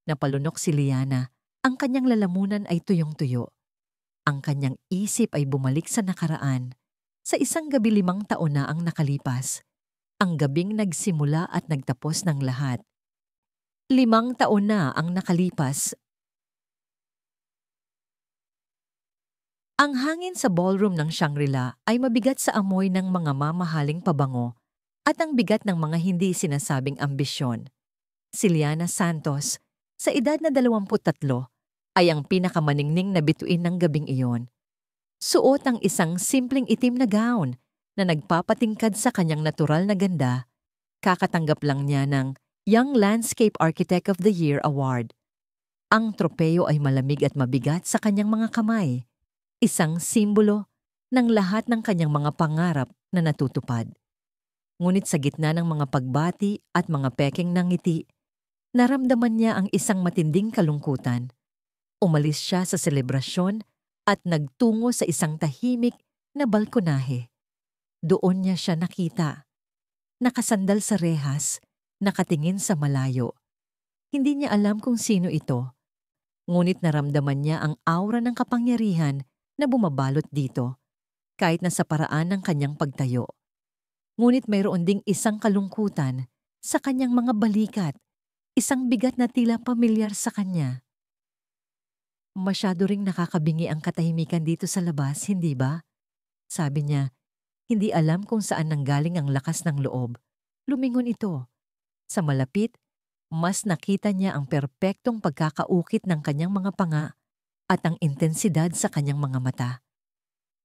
Napalunok si Liana. Ang kanyang lalamunan ay tuyong-tuyo. Ang kanyang isip ay bumalik sa nakaraan. Sa isang gabi 5 taon na ang nakalipas. Ang gabing nagsimula at nagtapos ng lahat. 5 taon na ang nakalipas. Ang hangin sa ballroom ng Shangri-La ay mabigat sa amoy ng mga mamahaling pabango at ang bigat ng mga hindi sinasabing ambisyon. Si Liana Santos, sa edad na 23, ay ang pinakamaningning na bituin ng gabing iyon. Suot ang isang simpleng itim na gown na nagpapatingkad sa kanyang natural na ganda. Kakatanggap lang niya ng Young Landscape Architect of the Year Award. Ang tropeyo ay malamig at mabigat sa kanyang mga kamay. Isang simbolo ng lahat ng kanyang mga pangarap na natutupad. Ngunit sa gitna ng mga pagbati at mga pekeng ng ngiti, naramdaman niya ang isang matinding kalungkutan. Umalis siya sa selebrasyon at nagtungo sa isang tahimik na balkonahe. Doon niya siya nakita. Nakasandal sa rehas, nakatingin sa malayo. Hindi niya alam kung sino ito. Ngunit naramdaman niya ang aura ng kapangyarihan na bumabalot dito, kahit na sa paraan ng kanyang pagtayo. Ngunit mayroon ding isang kalungkutan sa kanyang mga balikat, isang bigat na tila pamilyar sa kanya. "Masyado ring nakakabingi ang katahimikan dito sa labas, hindi ba?" Sabi niya. Hindi alam kung saan nanggaling ang lakas ng loob. Lumingon ito. Sa malapit, mas nakita niya ang perpektong pagkakaukit ng kanyang mga panga at ang intensidad sa kanyang mga mata.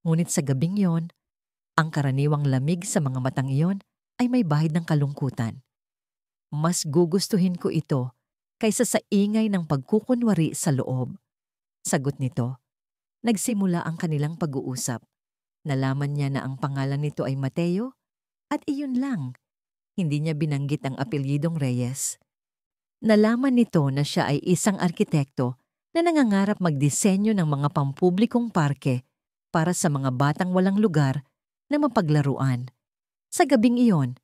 Ngunit sa gabing yon, ang karaniwang lamig sa mga matang iyon ay may bahid ng kalungkutan. "Mas gugustuhin ko ito kaysa sa ingay ng pagkukunwari sa loob. Sagot nito, nagsimula ang kanilang pag-uusap. Nalaman niya na ang pangalan nito ay Mateo at iyon lang. Hindi niya binanggit ang apelyidong Reyes. Nalaman nito na siya ay isang arkitekto na nangangarap magdisenyo ng mga pampublikong parke para sa mga batang walang lugar na mapaglaruan. Sa gabing iyon,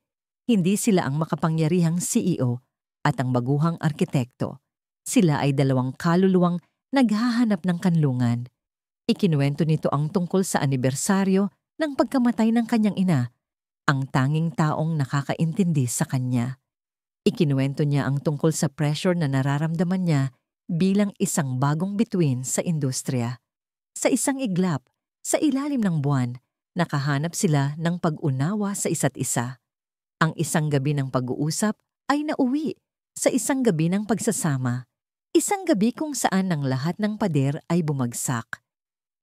hindi sila ang makapangyarihang CEO at ang baguhang arkitekto. Sila ay dalawang kaluluwang naghahanap ng kanlungan. Ikinuwento nito ang tungkol sa anibersaryo ng pagkamatay ng kanyang ina, ang tanging taong nakakaintindi sa kanya. Ikinuwento niya ang tungkol sa pressure na nararamdaman niya bilang isang bagong bituin sa industriya. Sa isang iglap, sa ilalim ng buwan, nakahanap sila ng pag-unawa sa isa't isa. Ang isang gabi ng pag-uusap ay nauwi sa isang gabi ng pagsasama. Isang gabi kung saan ang lahat ng pader ay bumagsak.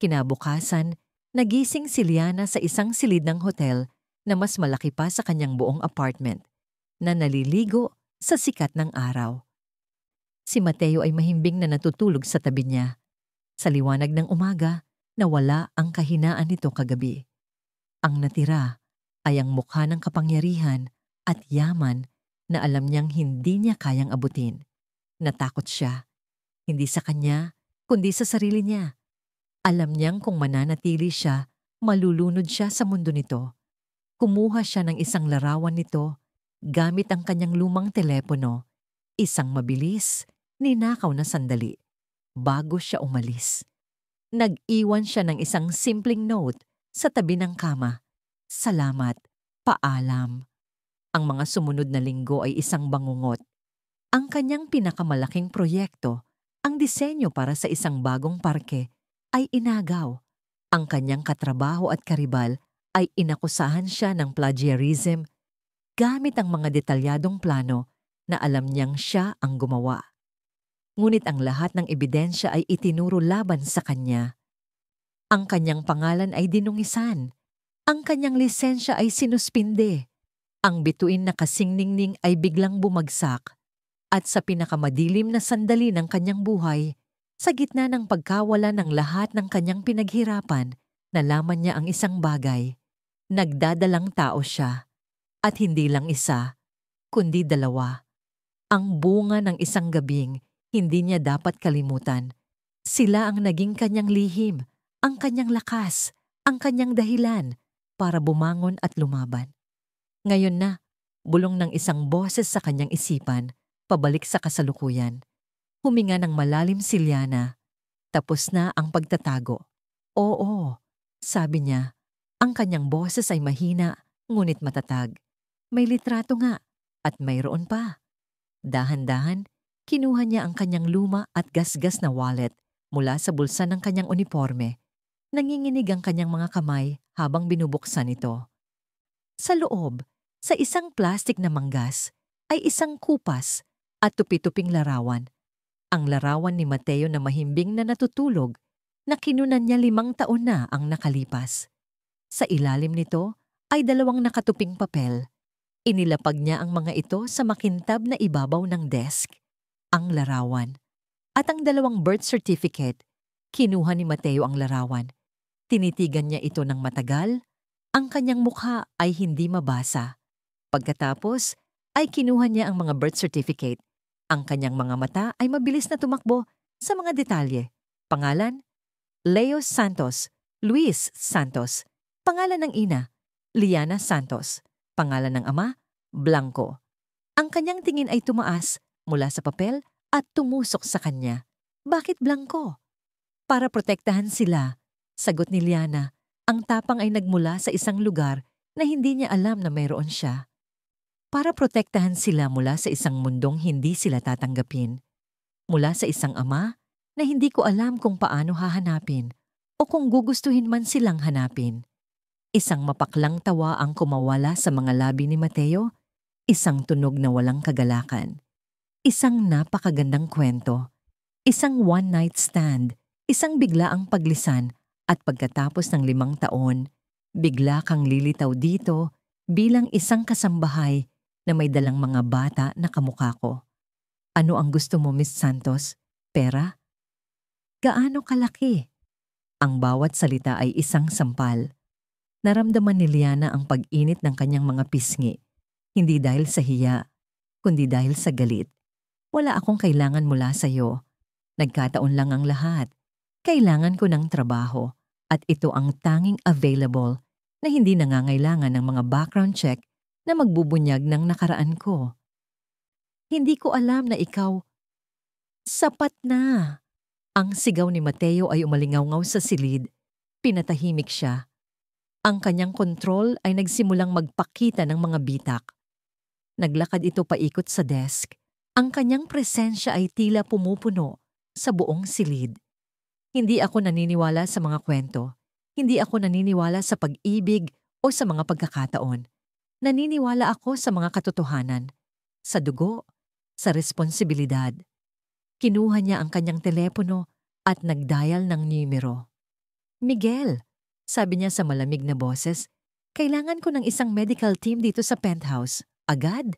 Kinabukasan, nagising si Liana sa isang silid ng hotel na mas malaki pa sa kanyang buong apartment, na naliligo sa sikat ng araw. Si Mateo ay mahimbing na natutulog sa tabi niya. Sa liwanag ng umaga, nawala ang kahinaan nito kagabi. Ang natira ay ang mukha ng kapangyarihan at yaman na alam niyang hindi niya kayang abutin. Natakot siya, hindi sa kanya, kundi sa sarili niya. Alam niyang kung mananatili siya, malulunod siya sa mundo nito. Kumuha siya ng isang larawan nito gamit ang kanyang lumang telepono, isang mabilis, ninakaw na sandali, bago siya umalis. Nag-iwan siya ng isang simpleng note sa tabi ng kama. Salamat, paalam. Ang mga sumunod na linggo ay isang bangungot. Ang kanyang pinakamalaking proyekto, ang disenyo para sa isang bagong parke, ay inagaw. Ang kanyang katrabaho at karibal ay inakusahan siya ng plagiarism gamit ang mga detalyadong plano na alam niyang siya ang gumawa. Ngunit ang lahat ng ebidensya ay itinuro laban sa kanya. Ang kanyang pangalan ay dinungisan. Ang kanyang lisensya ay sinuspinde. Ang bituin na kasingningning ay biglang bumagsak. At sa pinakamadilim na sandali ng kanyang buhay, sa gitna ng pagkawala ng lahat ng kanyang pinaghirapan, nalaman niya ang isang bagay. Nagdadalang tao siya. At hindi lang isa, kundi dalawa. Ang bunga ng isang gabing hindi niya dapat kalimutan. Sila ang naging kanyang lihim, ang kanyang lakas, ang kanyang dahilan para bumangon at lumaban. Ngayon na, bulong ng isang boses sa kanyang isipan, pabalik sa kasalukuyan. Huminga ng malalim si Liana. Tapos na ang pagtatago. Oo, sabi niya. Ang kanyang boses ay mahina, ngunit matatag. May litrato nga, at mayroon pa. Dahan-dahan, kinuha niya ang kanyang luma at gasgas na wallet mula sa bulsa ng kanyang uniforme. Nanginginig ang kanyang mga kamay habang binubuksan ito. Sa loob, sa isang plastik na manggas, ay isang kupas at tupi-tuping larawan. Ang larawan ni Mateo na mahimbing na natutulog, na kinunan niya 5 taon na ang nakalipas. Sa ilalim nito ay 2 nakatuping papel. Inilapag niya ang mga ito sa makintab na ibabaw ng desk. Ang larawan. At ang 2 birth certificate. Kinuha ni Mateo ang larawan. Tinitigan niya ito ng matagal. Ang kanyang mukha ay hindi mabasa. Pagkatapos, ay kinuha niya ang mga birth certificate. Ang kanyang mga mata ay mabilis na tumakbo sa mga detalye. Pangalan? Leo Santos, Luis Santos. Pangalan ng ina? Liana Santos. Pangalan ng ama? Blanco. Ang kanyang tingin ay tumaas mula sa papel at tumusok sa kanya. Bakit Blanco? Para protektahan sila. Sagot ni Liana, ang tapang ay nagmula sa isang lugar na hindi niya alam na mayroon siya. Para protektahan sila mula sa isang mundong hindi sila tatanggapin. Mula sa isang ama na hindi ko alam kung paano hahanapin o kung gugustuhin man silang hanapin. Isang mapaklang tawa ang kumawala sa mga labi ni Mateo, isang tunog na walang kagalakan. Isang napakagandang kwento, isang one-night stand, isang biglaang paglisan. At pagkatapos ng 5 taon, bigla kang lilitaw dito bilang isang kasambahay na may dalang mga bata na kamukha ko. Ano ang gusto mo, Miss Santos? Pera? Gaano kalaki? Ang bawat salita ay isang sampal. Naramdaman ni Liana ang pag-init ng kanyang mga pisngi. Hindi dahil sa hiya, kundi dahil sa galit. Wala akong kailangan mula sa iyo. Nagkataon lang ang lahat. Kailangan ko ng trabaho at ito ang tanging available na hindi nangangailangan ng mga background check na magbubunyag ng nakaraan ko. Hindi ko alam na ikaw. Sapat na! Ang sigaw ni Mateo ay umalingaw-ngaw sa silid. Pinatahimik siya. Ang kanyang kontrol ay nagsimulang magpakita ng mga bitak. Naglakad ito paikot sa desk. Ang kanyang presensya ay tila pumupuno sa buong silid. Hindi ako naniniwala sa mga kwento. Hindi ako naniniwala sa pag-ibig o sa mga pagkakataon. Naniniwala ako sa mga katotohanan. Sa dugo, sa responsibilidad. Kinuha niya ang kanyang telepono at nagdial ng numero. Miguel, sabi niya sa malamig na boses, kailangan ko ng isang medical team dito sa penthouse. Agad.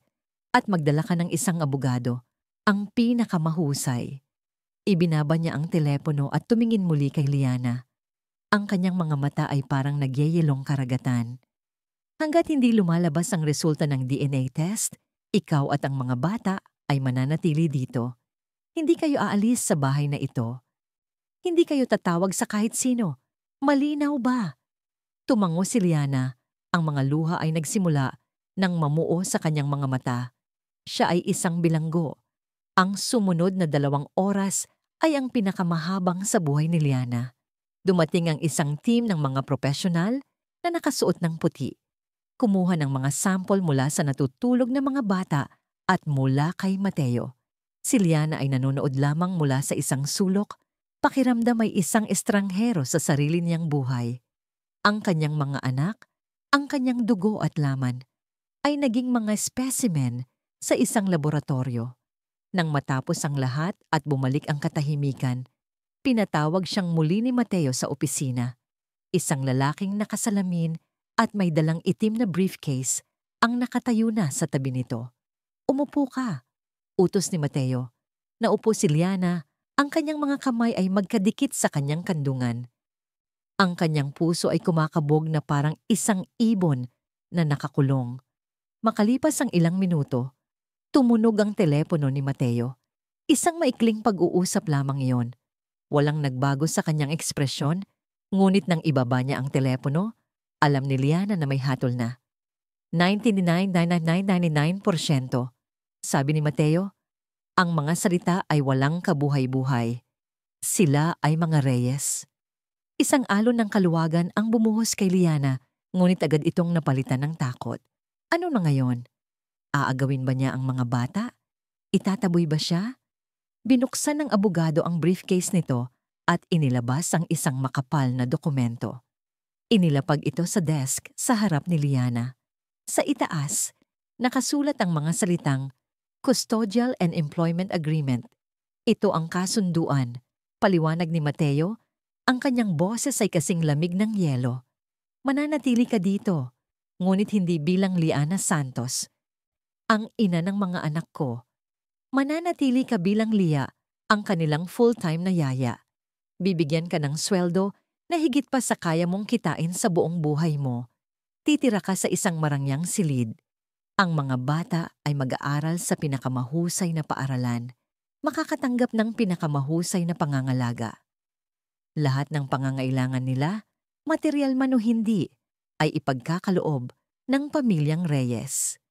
At magdala ka ng isang abogado. Ang pinakamahusay. Ibinaba niya ang telepono at tumingin muli kay Liana. Ang kanyang mga mata ay parang nagyeyelong karagatan. Hanggat hindi lumalabas ang resulta ng DNA test, ikaw at ang mga bata ay mananatili dito. Hindi kayo aalis sa bahay na ito. Hindi kayo tatawag sa kahit sino. Malinaw ba? Tumango si Liana. Ang mga luha ay nagsimula nang mamuo sa kanyang mga mata. Siya ay isang bilanggo. Ang sumunod na 2 oras ay ang pinakamahabang sa buhay ni Liana. Dumating ang isang team ng mga profesional na nakasuot ng puti. Kumuha ng mga sample mula sa natutulog na mga bata at mula kay Mateo. Si Liana ay nanonood lamang mula sa isang sulok, pakiramdam ay isang estranghero sa sarili niyang buhay. Ang kanyang mga anak, ang kanyang dugo at laman, ay naging mga specimen sa isang laboratorio. Nang matapos ang lahat at bumalik ang katahimikan, pinatawag siyang muli ni Mateo sa opisina. Isang lalaking nakasalamin at may dalang itim na briefcase ang nakatayo na sa tabi nito. Umupo ka. Utos ni Mateo. Naupo si Liana, ang kanyang mga kamay ay magkadikit sa kanyang kandungan. Ang kanyang puso ay kumakabog na parang isang ibon na nakakulong. Makalipas ang ilang minuto, tumunog ang telepono ni Mateo. Isang maikling pag-uusap lamang iyon. Walang nagbago sa kanyang ekspresyon, ngunit nang ibaba niya ang telepono, alam ni Liana na may hatol na. 99.99999%. Sabi ni Mateo, ang mga salita ay walang kabuhay-buhay. Sila ay mga reyes. Isang alon ng kaluwagan ang bumuhos kay Liana, ngunit agad itong napalitan ng takot. Ano na ngayon? Aagawin ba niya ang mga bata? Itataboy ba siya? Binuksan ng abogado ang briefcase nito at inilabas ang isang makapal na dokumento. Inilapag ito sa desk sa harap ni Liana. Sa itaas, nakasulat ang mga salitang Custodial and Employment Agreement. Ito ang kasunduan. Paliwanag ni Mateo, ang kanyang boses ay kasing lamig ng yelo. Mananatili ka dito, ngunit hindi bilang Liana Santos, ang ina ng mga anak ko. Mananatili ka bilang Lia, ang kanilang full-time na yaya. Bibigyan ka ng sweldo na higit pa sa kaya mong kitain sa buong buhay mo. Titira ka sa isang marangyang silid. Ang mga bata ay mag-aaral sa pinakamahusay na paaralan, makakatanggap ng pinakamahusay na pangangalaga. Lahat ng pangangailangan nila, material man o hindi, ay ipagkakaloob ng pamilyang Reyes.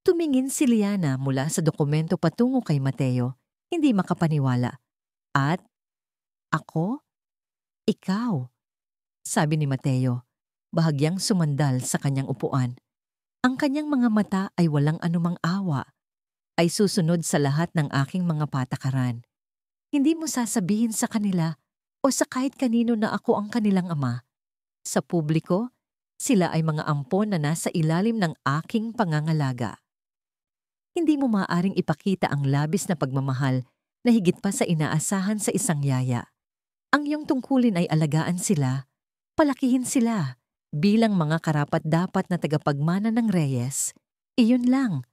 Tumingin si Liana mula sa dokumento patungo kay Mateo, hindi makapaniwala. At, ako? Ikaw? Sabi ni Mateo, bahagyang sumandal sa kanyang upuan. Ang kanyang mga mata ay walang anumang awa, ay susunod sa lahat ng aking mga patakaran. Hindi mo sasabihin sa kanila o sa kahit kanino na ako ang kanilang ama. Sa publiko, sila ay mga ampon na nasa ilalim ng aking pangangalaga. Hindi mo maaaring ipakita ang labis na pagmamahal na higit pa sa inaasahan sa isang yaya. Ang iyong tungkulin ay alagaan sila, palakihin sila, bilang mga karapat-dapat na tagapagmana ng Reyes. Iyon lang.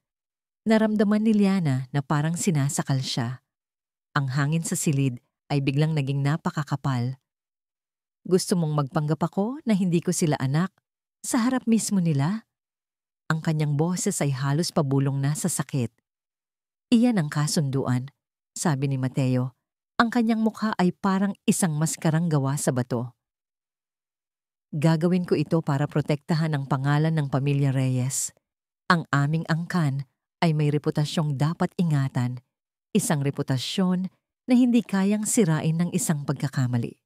Naramdaman ni Liana na parang sinasakal siya. Ang hangin sa silid ay biglang naging napakakapal. Gusto mong magpanggap ako na hindi ko sila anak sa harap mismo nila? Ang kanyang boses ay halos pabulong na sa sakit. Iyan ang kasunduan, sabi ni Mateo. Ang kanyang mukha ay parang isang maskarang gawa sa bato. Gagawin ko ito para protektahan ang pangalan ng pamilya Reyes. Ang aming angkan ay may reputasyong dapat ingatan, isang reputasyon na hindi kayang sirain ng isang pagkakamali.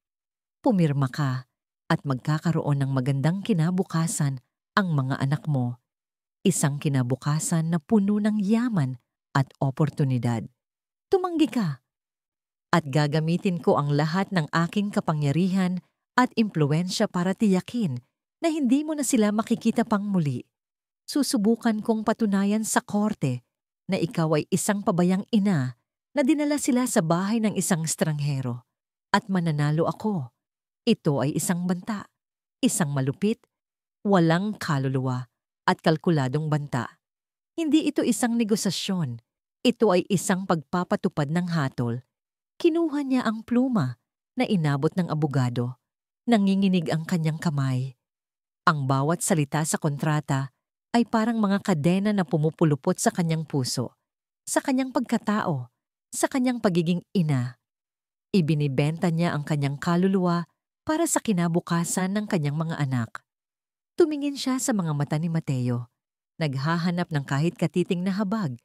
Pumirma ka at magkakaroon ng magandang kinabukasan ang mga anak mo. Isang kinabukasan na puno ng yaman at oportunidad. Tumanggi ka. At gagamitin ko ang lahat ng aking kapangyarihan at impluensya para tiyakin na hindi mo na sila makikita pang muli. Susubukan kong patunayan sa korte na ikaw ay isang pabayang ina na dinala sila sa bahay ng isang estranghero. At mananalo ako. Ito ay isang banta, isang malupit, walang kaluluwa at kalkuladong banta. Hindi ito isang negosasyon. Ito ay isang pagpapatupad ng hatol. Kinuha niya ang pluma na inabot ng abogado. Nanginginig ang kanyang kamay. Ang bawat salita sa kontrata ay parang mga kadena na pumupulupot sa kanyang puso, sa kanyang pagkatao, sa kanyang pagiging ina. Ibinibenta niya ang kanyang kaluluwa para sa kinabukasan ng kanyang mga anak. Tumingin siya sa mga mata ni Mateo, naghahanap ng kahit katiting na habag.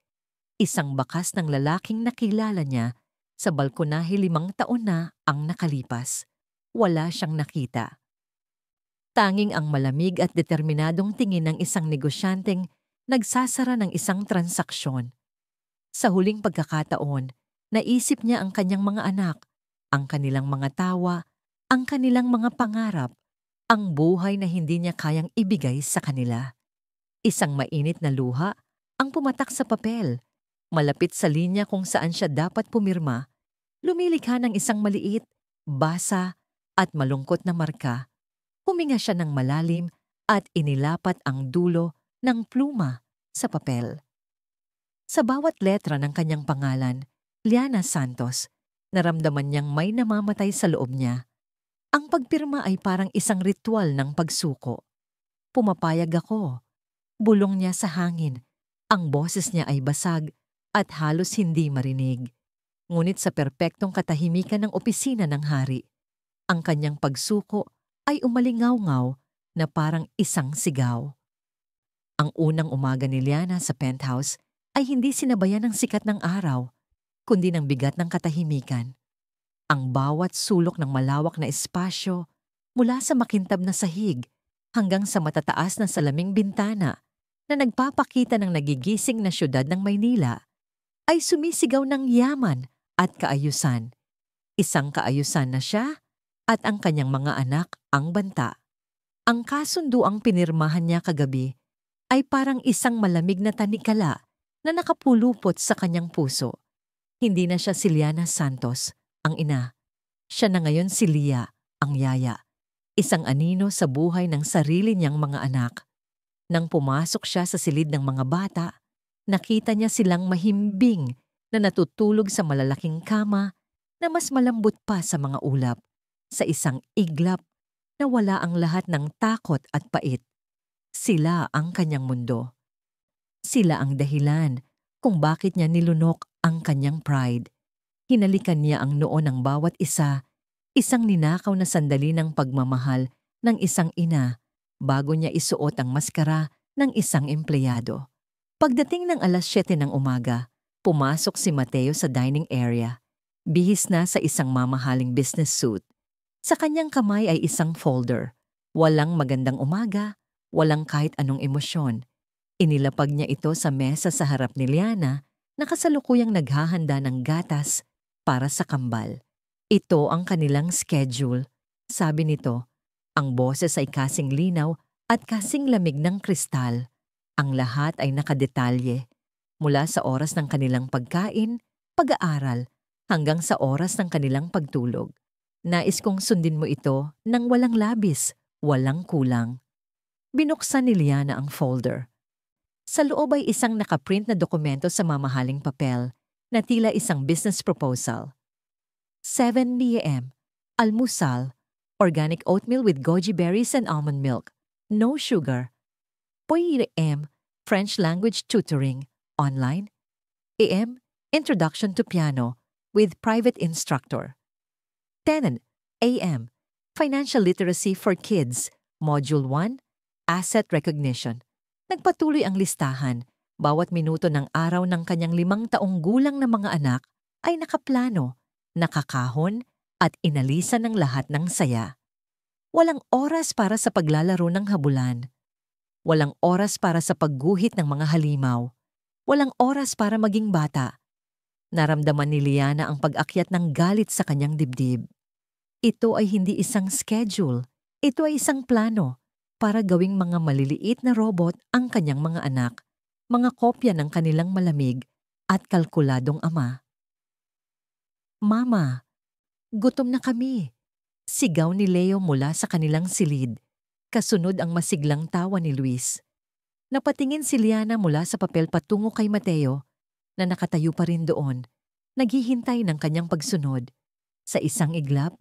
Isang bakas ng lalaking nakilala niya sa balkonahe 5 taon na ang nakalipas. Wala siyang nakita. Tanging ang malamig at determinadong tingin ng isang negosyanteng nagsasara ng isang transaksyon. Sa huling pagkakataon, naisip niya ang kanyang mga anak, ang kanilang mga tawa, ang kanilang mga pangarap, ang buhay na hindi niya kayang ibigay sa kanila. Isang mainit na luha ang pumatak sa papel. Malapit sa linya kung saan siya dapat pumirma, lumilikha ng isang maliit, basa at malungkot na marka. Huminga siya ng malalim at inilapat ang dulo ng pluma sa papel. Sa bawat letra ng kanyang pangalan, Liana Santos, naramdaman niyang may namamatay sa loob niya. Ang pagpirma ay parang isang ritual ng pagsuko. Pumapayag ako. Bulong niya sa hangin. Ang boses niya ay basag at halos hindi marinig. Ngunit sa perpektong katahimikan ng opisina ng hari, ang kanyang pagsuko ay umalingaw-ngaw na parang isang sigaw. Ang unang umaga ni Liana sa penthouse ay hindi sinabayan ng sikat ng araw, kundi ng bigat ng katahimikan. Ang bawat sulok ng malawak na espasyo, mula sa makintab na sahig hanggang sa matataas na salaming bintana na nagpapakita ng nagigising na syudad ng Maynila, ay sumisigaw ng yaman at kaayusan. Isang kaayusan na siya at ang kanyang mga anak ang banta. Ang kasunduang pinirmahan niya kagabi ay parang isang malamig na tanikala na nakapulupot sa kanyang puso. Hindi na siya si Liana Santos, ang ina. Siya na ngayon si Lia, ang yaya. Isang anino sa buhay ng sarili niyang mga anak. Nang pumasok siya sa silid ng mga bata, nakita niya silang mahimbing na natutulog sa malalaking kama na mas malambot pa sa mga ulap, sa isang iglap na wala ang lahat ng takot at pait. Sila ang kanyang mundo. Sila ang dahilan kung bakit niya nilunok ang kanyang pride. Hinalikan niya ang noo ng bawat isa, isang ninakaw na sandali ng pagmamahal ng isang ina bago niya isuot ang maskara ng isang empleyado. Pagdating ng 7:00 ng umaga, pumasok si Mateo sa dining area. Bihis na sa isang mamahaling business suit. Sa kanyang kamay ay isang folder. Walang magandang umaga, walang kahit anong emosyon. Inilapag niya ito sa mesa sa harap ni Liana na kasalukuyang naghahanda ng gatas para sa kambal. Ito ang kanilang schedule. Sabi nito, ang boses ay kasing linaw at kasing lamig ng kristal. Ang lahat ay nakadetalye. Mula sa oras ng kanilang pagkain, pag-aaral, hanggang sa oras ng kanilang pagtulog. Nais kong sundin mo ito nang walang labis, walang kulang. Binuksan ni Liana ang folder. Sa loob ay isang nakaprint na dokumento sa mamahaling papel na tila isang business proposal. 7 p.m. Almusal, organic oatmeal with goji berries and almond milk, no sugar. 4 a.m. French language tutoring, online. A.m. Introduction to piano with private instructor. 10 a.m. Financial literacy for kids, Module 1, asset recognition. Nagpatuloy ang listahan. Bawat minuto ng araw ng kanyang 5 taong gulang na mga anak ay nakaplano, nakakahon, at inalisan ng lahat ng saya. Walang oras para sa paglalaro ng habulan. Walang oras para sa pagguhit ng mga halimaw. Walang oras para maging bata. Naramdaman ni Liana ang pag-akyat ng galit sa kanyang dibdib. Ito ay hindi isang schedule. Ito ay isang plano para gawing mga maliliit na robot ang kanyang mga anak, mga kopya ng kanilang malamig at kalkuladong ama. Mama, gutom na kami. Sigaw ni Leo mula sa kanilang silid. Kasunod ang masiglang tawa ni Luis. Napatingin si Liana mula sa papel patungo kay Mateo na nakatayo pa rin doon, naghihintay ng kanyang pagsunod. Sa isang iglap,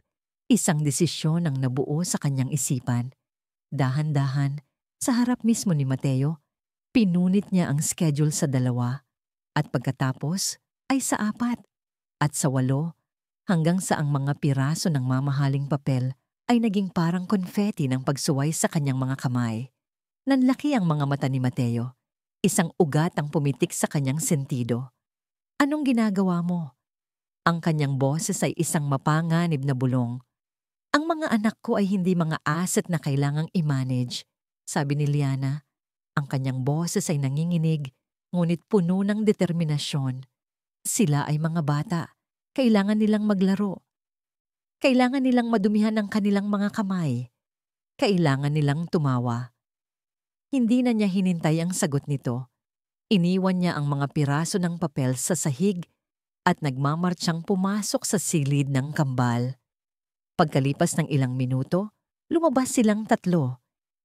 isang desisyon ang nabuo sa kanyang isipan. Dahan-dahan, sa harap mismo ni Mateo, pinunit niya ang schedule sa 2 at pagkatapos ay sa 4 at sa 8 hanggang sa ang mga piraso ng mamahaling papel ay naging parang konfeti ng pagsuway sa kanyang mga kamay. Nanlaki ang mga mata ni Mateo. Isang ugat ang pumitik sa kanyang sentido. Anong ginagawa mo? Ang kanyang boses ay isang mapanganib na bulong. Ang mga anak ko ay hindi mga asset na kailangang i-manage, sabi ni Liana. Ang kanyang boses ay nanginginig, ngunit puno ng determinasyon. Sila ay mga bata. Kailangan nilang maglaro. Kailangan nilang madumihan ang kanilang mga kamay. Kailangan nilang tumawa. Hindi na niya hinintay ang sagot nito. Iniwan niya ang mga piraso ng papel sa sahig at nagmamartsyang pumasok sa silid ng kambal. Pagkalipas ng ilang minuto, lumabas silang 3,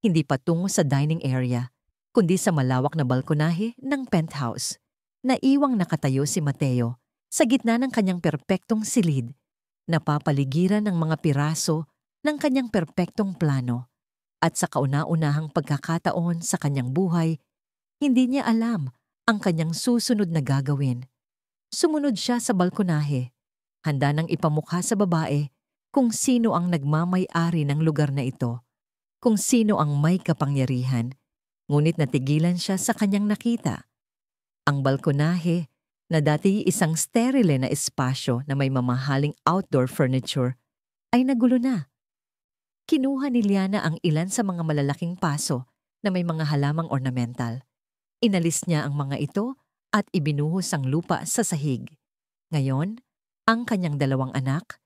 hindi patungo sa dining area, kundi sa malawak na balkonahe ng penthouse. Naiwang nakatayo si Mateo sa gitna ng kanyang perpektong silid, napapaligiran ng mga piraso ng kanyang perpektong plano. At sa kauna-unahang pagkakataon sa kanyang buhay, hindi niya alam ang kanyang susunod na gagawin. Sumunod siya sa balkonahe, handa nang ipamukha sa babae kung sino ang nagmamay-ari ng lugar na ito, kung sino ang may kapangyarihan, ngunit natigilan siya sa kanyang nakita. Ang balkonahe, na dati isang sterile na espasyo na may mamahaling outdoor furniture, ay nagulo na. Kinuha ni Liana ang ilan sa mga malalaking paso na may mga halamang ornamental. Inalis niya ang mga ito at ibinuhos ang lupa sa sahig. Ngayon, ang kanyang 2 anak,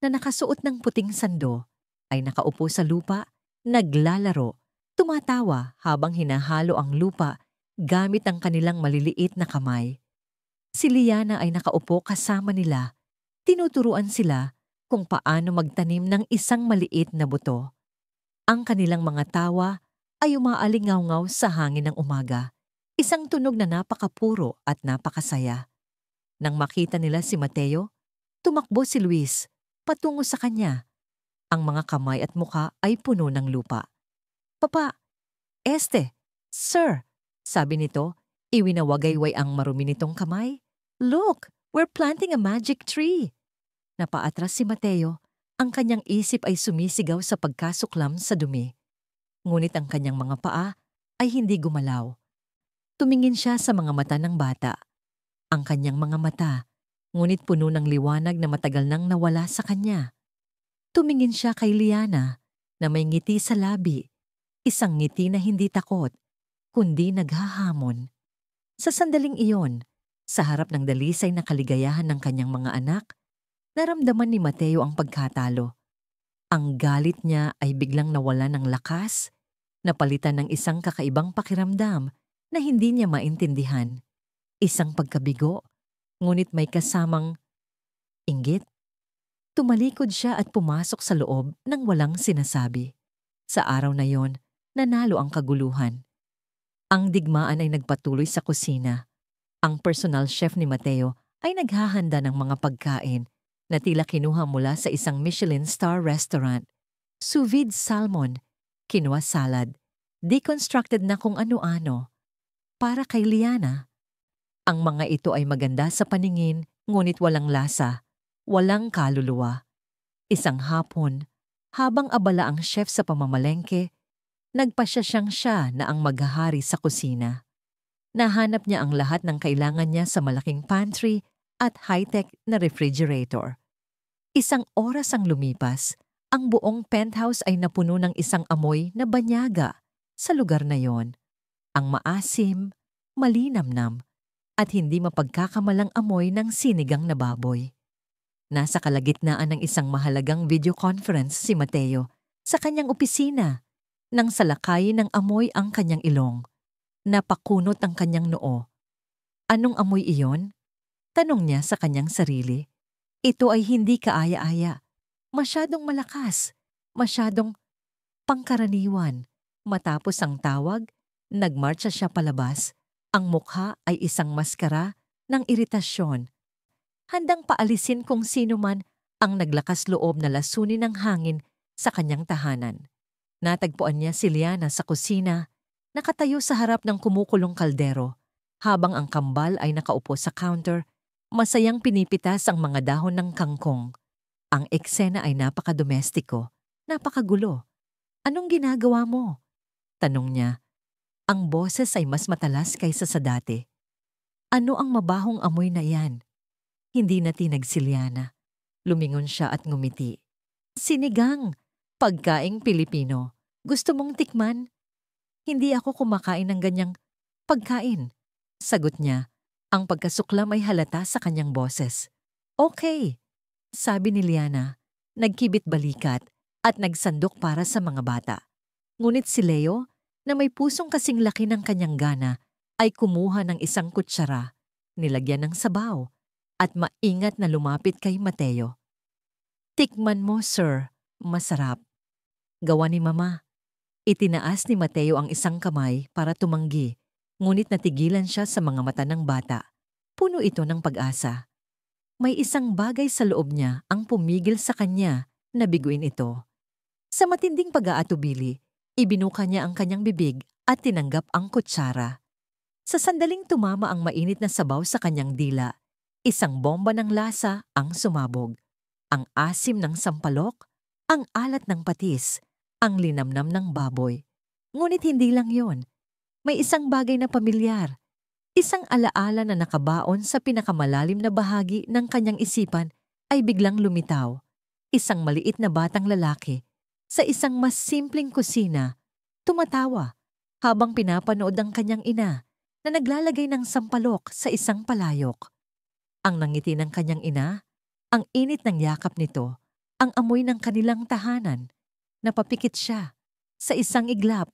na nakasuot ng puting sando, ay nakaupo sa lupa, naglalaro, tumatawa habang hinahalo ang lupa gamit ang kanilang maliliit na kamay. Si Liana ay nakaupo kasama nila. Tinuturuan sila kung paano magtanim ng isang maliit na buto. Ang kanilang mga tawa ay umaalingaw-ngaw sa hangin ng umaga. Isang tunog na napakapuro at napakasaya. Nang makita nila si Mateo, tumakbo si Luis patungo sa kanya. Ang mga kamay at muka ay puno ng lupa. Papa, sir, sabi nito, iwinawagayway ang marumi nitong kamay. Look, we're planting a magic tree. Napaatras si Mateo, ang kanyang isip ay sumisigaw sa pagkasuklam sa dumi. Ngunit ang kanyang mga paa ay hindi gumalaw. Tumingin siya sa mga mata ng bata. Ang kanyang mga mata, ngunit puno ng liwanag na matagal nang nawala sa kanya. Tumingin siya kay Liana na may ngiti sa labi, isang ngiti na hindi takot, kundi naghahamon. Sa sandaling iyon, sa harap ng dalisay na kaligayahan ng kanyang mga anak, naramdaman ni Mateo ang pagkatalo. Ang galit niya ay biglang nawala ng lakas, napalitan ng isang kakaibang pakiramdam na hindi niya maintindihan. Isang pagkabigo, ngunit may kasamang inggit. Tumalikod siya at pumasok sa loob nang walang sinasabi. Sa araw na yon, nanalo ang kaguluhan. Ang digmaan ay nagpatuloy sa kusina. Ang personal chef ni Mateo ay naghahanda ng mga pagkain na tila kinuha mula sa isang Michelin star restaurant. Sous vide salmon, quinoa salad, deconstructed na kung ano-ano. Para kay Liana, ang mga ito ay maganda sa paningin ngunit walang lasa, walang kaluluwa. Isang hapon, habang abala ang chef sa pamamalengke, nagpasya siyang siya na ang maghahari sa kusina. Nahanap niya ang lahat ng kailangan niya sa malaking pantry at high-tech na refrigerator. Isang oras ang lumipas, ang buong penthouse ay napuno ng isang amoy na banyaga sa lugar na yon. Ang maasim, malinamnam, at hindi mapagkakamalang amoy ng sinigang na baboy. Nasa kalagitnaan ng isang mahalagang video conference si Mateo sa kanyang opisina nang salakayin ng amoy ang kanyang ilong. Napakunot ang kanyang noo. Anong amoy iyon? Tanong niya sa kanyang sarili. Ito ay hindi kaaya-aya. Masyadong malakas. Masyadong pangkaraniwan. Matapos ang tawag, nagmarcha siya palabas. Ang mukha ay isang maskara ng iritasyon. Handang paalisin kung sino man ang naglakas loob na lasunin ng hangin sa kanyang tahanan. Natagpuan niya si Liana sa kusina, nakatayo sa harap ng kumukulong kaldero, habang ang kambal ay nakaupo sa counter, masayang pinipitas ang mga dahon ng kangkong. Ang eksena ay napakadomestiko, napakagulo. Anong ginagawa mo? Tanong niya. Ang boses ay mas matalas kaysa sa dati. Ano ang mabahong amoy na yan? Hindi natinag si Liana. Lumingon siya at ngumiti. Sinigang! Pagkaing Pilipino. Gusto mong tikman? Hindi ako kumakain ng ganyang pagkain. Sagot niya. Ang pagkasuklam ay halata sa kanyang boses. Okay, sabi ni Liana. Nagkibit balikat at nagsandok para sa mga bata. Ngunit si Leo, na may pusong kasing laki ng kanyang gana, ay kumuha ng isang kutsara, nilagyan ng sabaw, at maingat na lumapit kay Mateo. Tikman mo, sir. Masarap. Gawa ni Mama. Itinaas ni Mateo ang isang kamay para tumanggi, ngunit natigilan siya sa mga mata ng bata. Puno ito ng pag-asa. May isang bagay sa loob niya ang pumigil sa kanya na biguin ito. Sa matinding pag-aatubili, ibinuka niya ang kanyang bibig at tinanggap ang kutsara. Sa sandaling tumama ang mainit na sabaw sa kanyang dila, isang bomba ng lasa ang sumabog. Ang asim ng sampalok, ang alat ng patis, ang linamnam ng baboy. Ngunit hindi lang yon. May isang bagay na pamilyar. Isang alaala na nakabaon sa pinakamalalim na bahagi ng kanyang isipan ay biglang lumitaw. Isang maliit na batang lalaki sa isang mas simpleng kusina, tumatawa habang pinapanood ang kanyang ina na naglalagay ng sampalok sa isang palayok. Ang nangiti ng kanyang ina, ang init ng yakap nito, ang amoy ng kanilang tahanan. Napapikit siya sa isang iglap.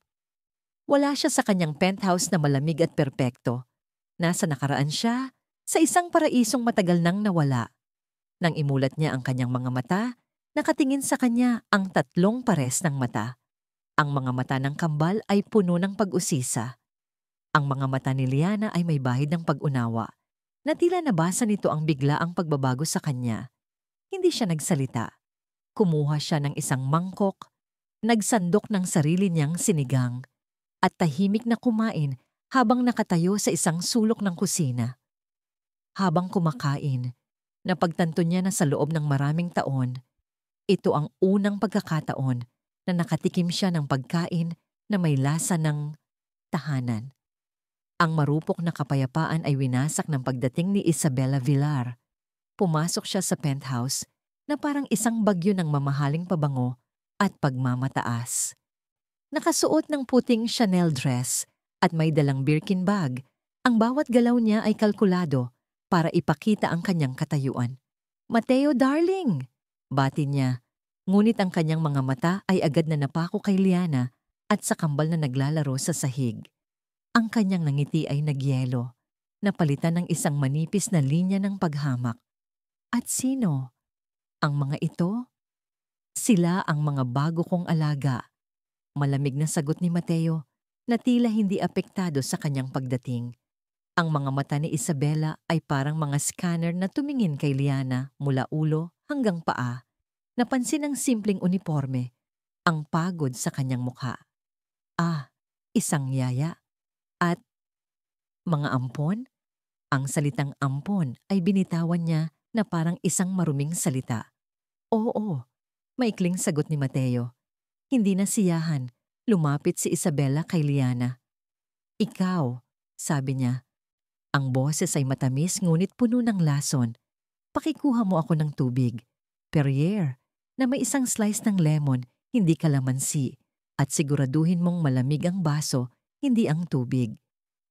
Wala siya sa kanyang penthouse na malamig at perpekto. Nasa nakaraan siya sa isang paraisong matagal nang nawala. Nang imulat niya ang kanyang mga mata, nakatingin sa kanya ang tatlong pares ng mata. Ang mga mata ng kambal ay puno ng pag-usisa. Ang mga mata ni Liana ay may bahid ng pag-unawa, na tila nabasa nito ang biglaang pagbabago sa kanya. Hindi siya nagsalita. Kumuha siya ng isang mangkok, nagsandok ng sarili niyang sinigang, at tahimik na kumain habang nakatayo sa isang sulok ng kusina. Habang kumakain, napagtanto niya na sa loob ng maraming taon, ito ang unang pagkakataon na nakatikim siya ng pagkain na may lasa ng tahanan. Ang marupok na kapayapaan ay winasak ng pagdating ni Isabella Villar. Pumasok siya sa penthouse na parang isang bagyo ng mamahaling pabango at pagmamataas. Nakasuot ng puting Chanel dress at may dalang Birkin bag, ang bawat galaw niya ay kalkulado para ipakita ang kanyang katayuan. Mateo, darling! Bati niya, ngunit ang kanyang mga mata ay agad na napako kay Liana at sa kambal na naglalaro sa sahig. Ang kanyang nangiti ay nagyelo, napalitan ng isang manipis na linya ng paghamak. At sino? Ang mga ito? Sila ang mga bago kong alaga. Malamig na sagot ni Mateo. na tila hindi apektado sa kanyang pagdating. Ang mga mata ni Isabela ay parang mga scanner na tumingin kay Liana mula ulo hanggang paa. Napansin ang simpleng uniforme, ang pagod sa kanyang mukha. Isang yaya. At mga ampon? Ang salitang ampon ay binitawan niya na parang isang maruming salita. Oo, maikling sagot ni Mateo. Hindi na siyahan. Lumapit si Isabela kay Liana. Ikaw, sabi niya. Ang boses ay matamis ngunit puno ng lason. Pakikuha mo ako ng tubig. Perrier, na may isang slice ng lemon, hindi kalamansi. At siguraduhin mong malamig ang baso, hindi ang tubig.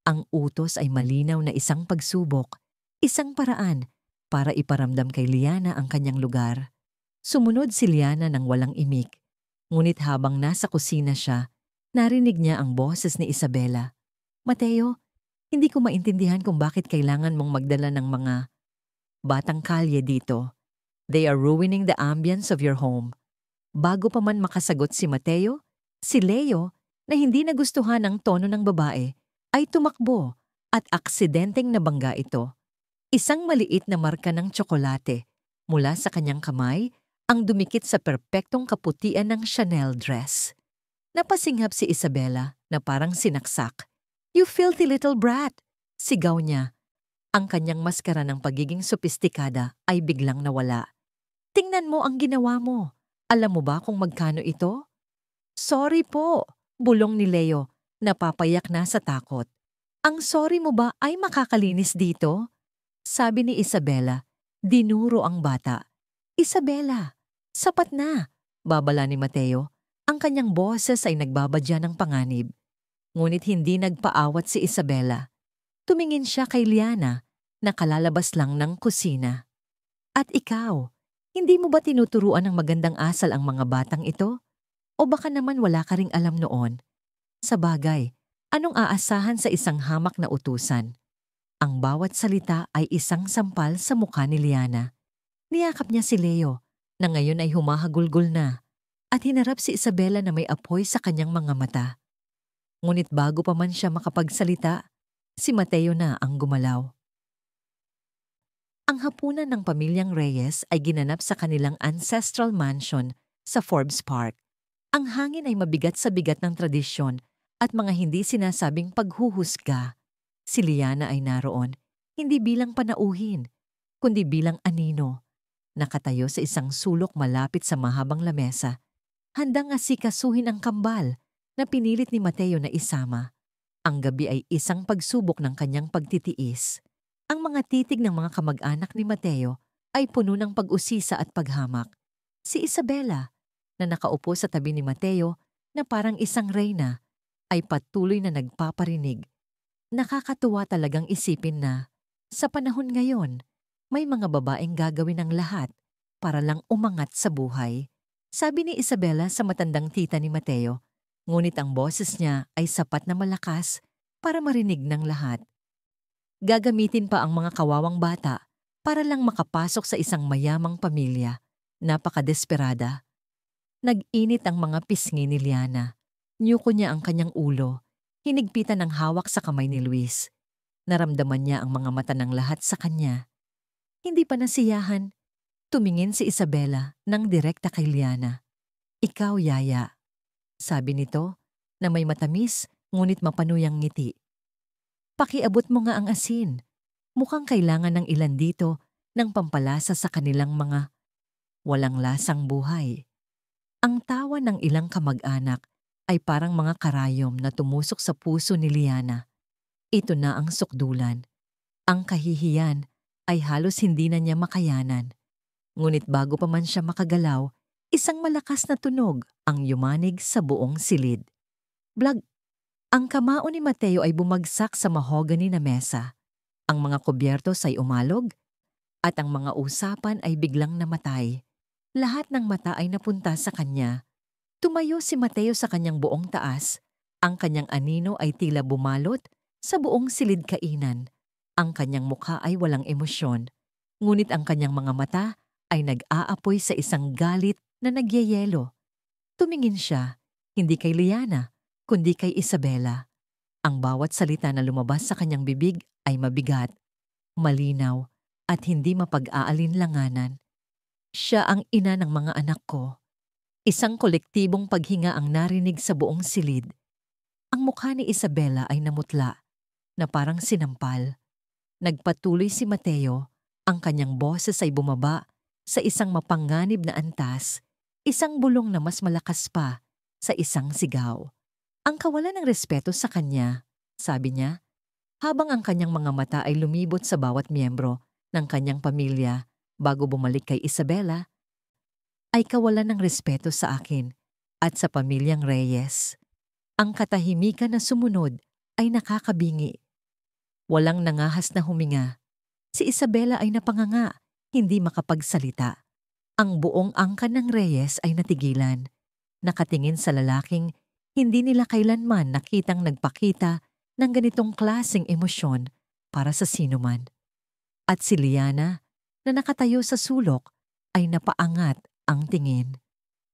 Ang utos ay malinaw na isang pagsubok, isang paraan para iparamdam kay Liana ang kanyang lugar. Sumunod si Liana ng walang imik. Ngunit habang nasa kusina siya, narinig niya ang boses ni Isabela. Mateo, hindi ko maintindihan kung bakit kailangan mong magdala ng mga batang kalye dito. They are ruining the ambience of your home. Bago pa man makasagot si Mateo, si Leo, na hindi nagustuhan ang tono ng babae, ay tumakbo at aksidenteng nabangga ito. Isang maliit na marka ng tsokolate mula sa kanyang kamay ang dumikit sa perpektong kaputian ng Chanel dress. Napasinghap si Isabela na parang sinaksak. You filthy little brat! Sigaw niya. Ang kanyang maskara ng pagiging sopistikada ay biglang nawala. Tingnan mo ang ginawa mo. Alam mo ba kung magkano ito? Sorry po, bulong ni Leo, napapayak na sa takot. Ang sorry mo ba ay makakalinis dito? Sabi ni Isabela, dinuro ang bata. Isabela, sapat na, babala ni Mateo. Ang kanyang boses ay nagbabadya ng panganib. Ngunit hindi nagpaawat si Isabela. Tumingin siya kay Liana na kalalabas lang ng kusina. At ikaw, hindi mo ba tinuturuan ng magandang asal ang mga batang ito? O baka naman wala ka ring alam noon? Sa bagay, anong aasahan sa isang hamak na utusan? Ang bawat salita ay isang sampal sa mukha ni Liana. Niyakap niya si Leo, na ngayon ay humahagulgol na, at hinarap si Isabela na may apoy sa kanyang mga mata. Ngunit bago pa man siya makapagsalita, si Mateo na ang gumalaw. Ang hapunan ng pamilyang Reyes ay ginanap sa kanilang ancestral mansion sa Forbes Park. Ang hangin ay mabigat sa bigat ng tradisyon at mga hindi sinasabing paghuhusga. Si Liana ay naroon, hindi bilang panauhin, kundi bilang anino. Nakatayo sa isang sulok malapit sa mahabang lamesa, handang asikasuhin ang kambal na pinilit ni Mateo na isama. Ang gabi ay isang pagsubok ng kanyang pagtitiis. Ang mga titig ng mga kamag-anak ni Mateo ay puno ng pag-usisa at paghamak. Si Isabela, na nakaupo sa tabi ni Mateo na parang isang reyna, ay patuloy na nagpaparinig. Nakakatuwa talagang isipin na, sa panahon ngayon, may mga babaeng gagawin ang lahat para lang umangat sa buhay. Sabi ni Isabela sa matandang tita ni Mateo, ngunit ang boses niya ay sapat na malakas para marinig ng lahat. Gagamitin pa ang mga kawawang bata para lang makapasok sa isang mayamang pamilya. Napakadesperada. Nag-init ang mga pisngi ni Liana. Nyuko niya ang kanyang ulo. Hinigpitan ang hawak sa kamay ni Luis. Naramdaman niya ang mga mata ng lahat sa kanya. Hindi pa nasiyahan. Tumingin si Isabela nang direkta kay Liana. Ikaw, yaya. Sabi nito na may matamis ngunit mapanuyang ngiti. Pakiabot mo nga ang asin. Mukhang kailangan ng ilan dito ng pampalasa sa kanilang mga walang lasang buhay. Ang tawa ng ilang kamag-anak ay parang mga karayom na tumusok sa puso ni Liana. Ito na ang sukdulan. Ang kahihiyan ay halos hindi na niya makayanan. Ngunit bago pa man siya makagalaw, isang malakas na tunog ang yumanig sa buong silid. Blag! Ang kamao ni Mateo ay bumagsak sa mahogany na mesa. Ang mga kubyertos ay umalog at ang mga usapan ay biglang namatay. Lahat ng mata ay napunta sa kanya. Tumayo si Mateo sa kanyang buong taas. Ang kanyang anino ay tila bumalot sa buong silid kainan. Ang kanyang mukha ay walang emosyon. Ngunit ang kanyang mga mata ay nag-aapoy sa isang galit na nagyayelo. Tumingin siya, hindi kay Liana, kundi kay Isabela. Ang bawat salita na lumabas sa kanyang bibig ay mabigat, malinaw, at hindi mapag-aalinlanganan. Siya ang ina ng mga anak ko. Isang kolektibong paghinga ang narinig sa buong silid. Ang mukha ni Isabela ay namutla, na parang sinampal. Nagpatuloy si Mateo, ang kanyang boses ay bumaba sa isang mapanganib na antas, isang bulong na mas malakas pa sa isang sigaw. Ang kawalan ng respeto sa kanya, sabi niya, habang ang kanyang mga mata ay lumibot sa bawat miyembro ng kanyang pamilya bago bumalik kay Isabela, ay kawalan ng respeto sa akin at sa pamilyang Reyes. Ang katahimikan na sumunod ay nakakabingi. Walang nangahas na huminga. Si Isabela ay napanganga, hindi makapagsalita. Ang buong angkan ng Reyes ay natigilan. Nakatingin sa lalaking hindi nila kailanman nakitang nagpakita ng ganitong klaseng emosyon para sa sinuman. At si Liana, na nakatayo sa sulok, ay napaangat ang tingin.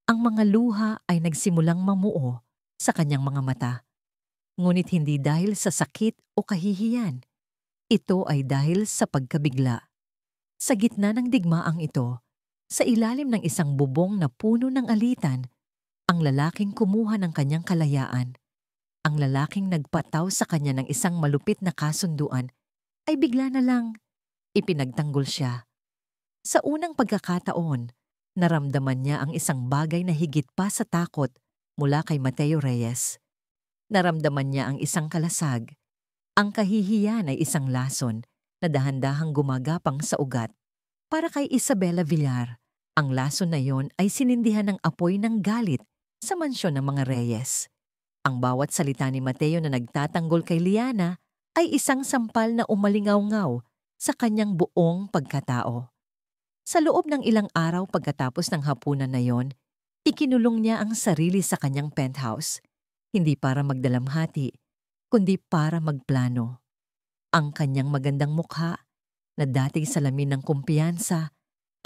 Ang mga luha ay nagsimulang mamuo sa kanyang mga mata. Ngunit hindi dahil sa sakit o kahihiyan. Ito ay dahil sa pagkabigla. Sa gitna ng digmaang ito, sa ilalim ng isang bubong na puno ng alitan, ang lalaking kumuha ng kanyang kalayaan. Ang lalaking nagpataw sa kanya ng isang malupit na kasunduan ay bigla na lang ipinagtanggol siya. Sa unang pagkakataon, naramdaman niya ang isang bagay na higit pa sa takot mula kay Mateo Reyes. Naramdaman niya ang isang kalasag. Ang kahihiyan ay isang lason na dahan-dahang gumagapang sa ugat. Para kay Isabela Villar, ang lason na yon ay sinindihan ng apoy ng galit sa mansyon ng mga Reyes. Ang bawat salita ni Mateo na nagtatanggol kay Liana ay isang sampal na umalingaw-ngaw sa kanyang buong pagkatao. Sa loob ng ilang araw pagkatapos ng hapunan na yon, ikinulong niya ang sarili sa kanyang penthouse, hindi para magdalamhati, kundi para magplano. Ang kanyang magandang mukha, na dating salamin ng kumpiyansa,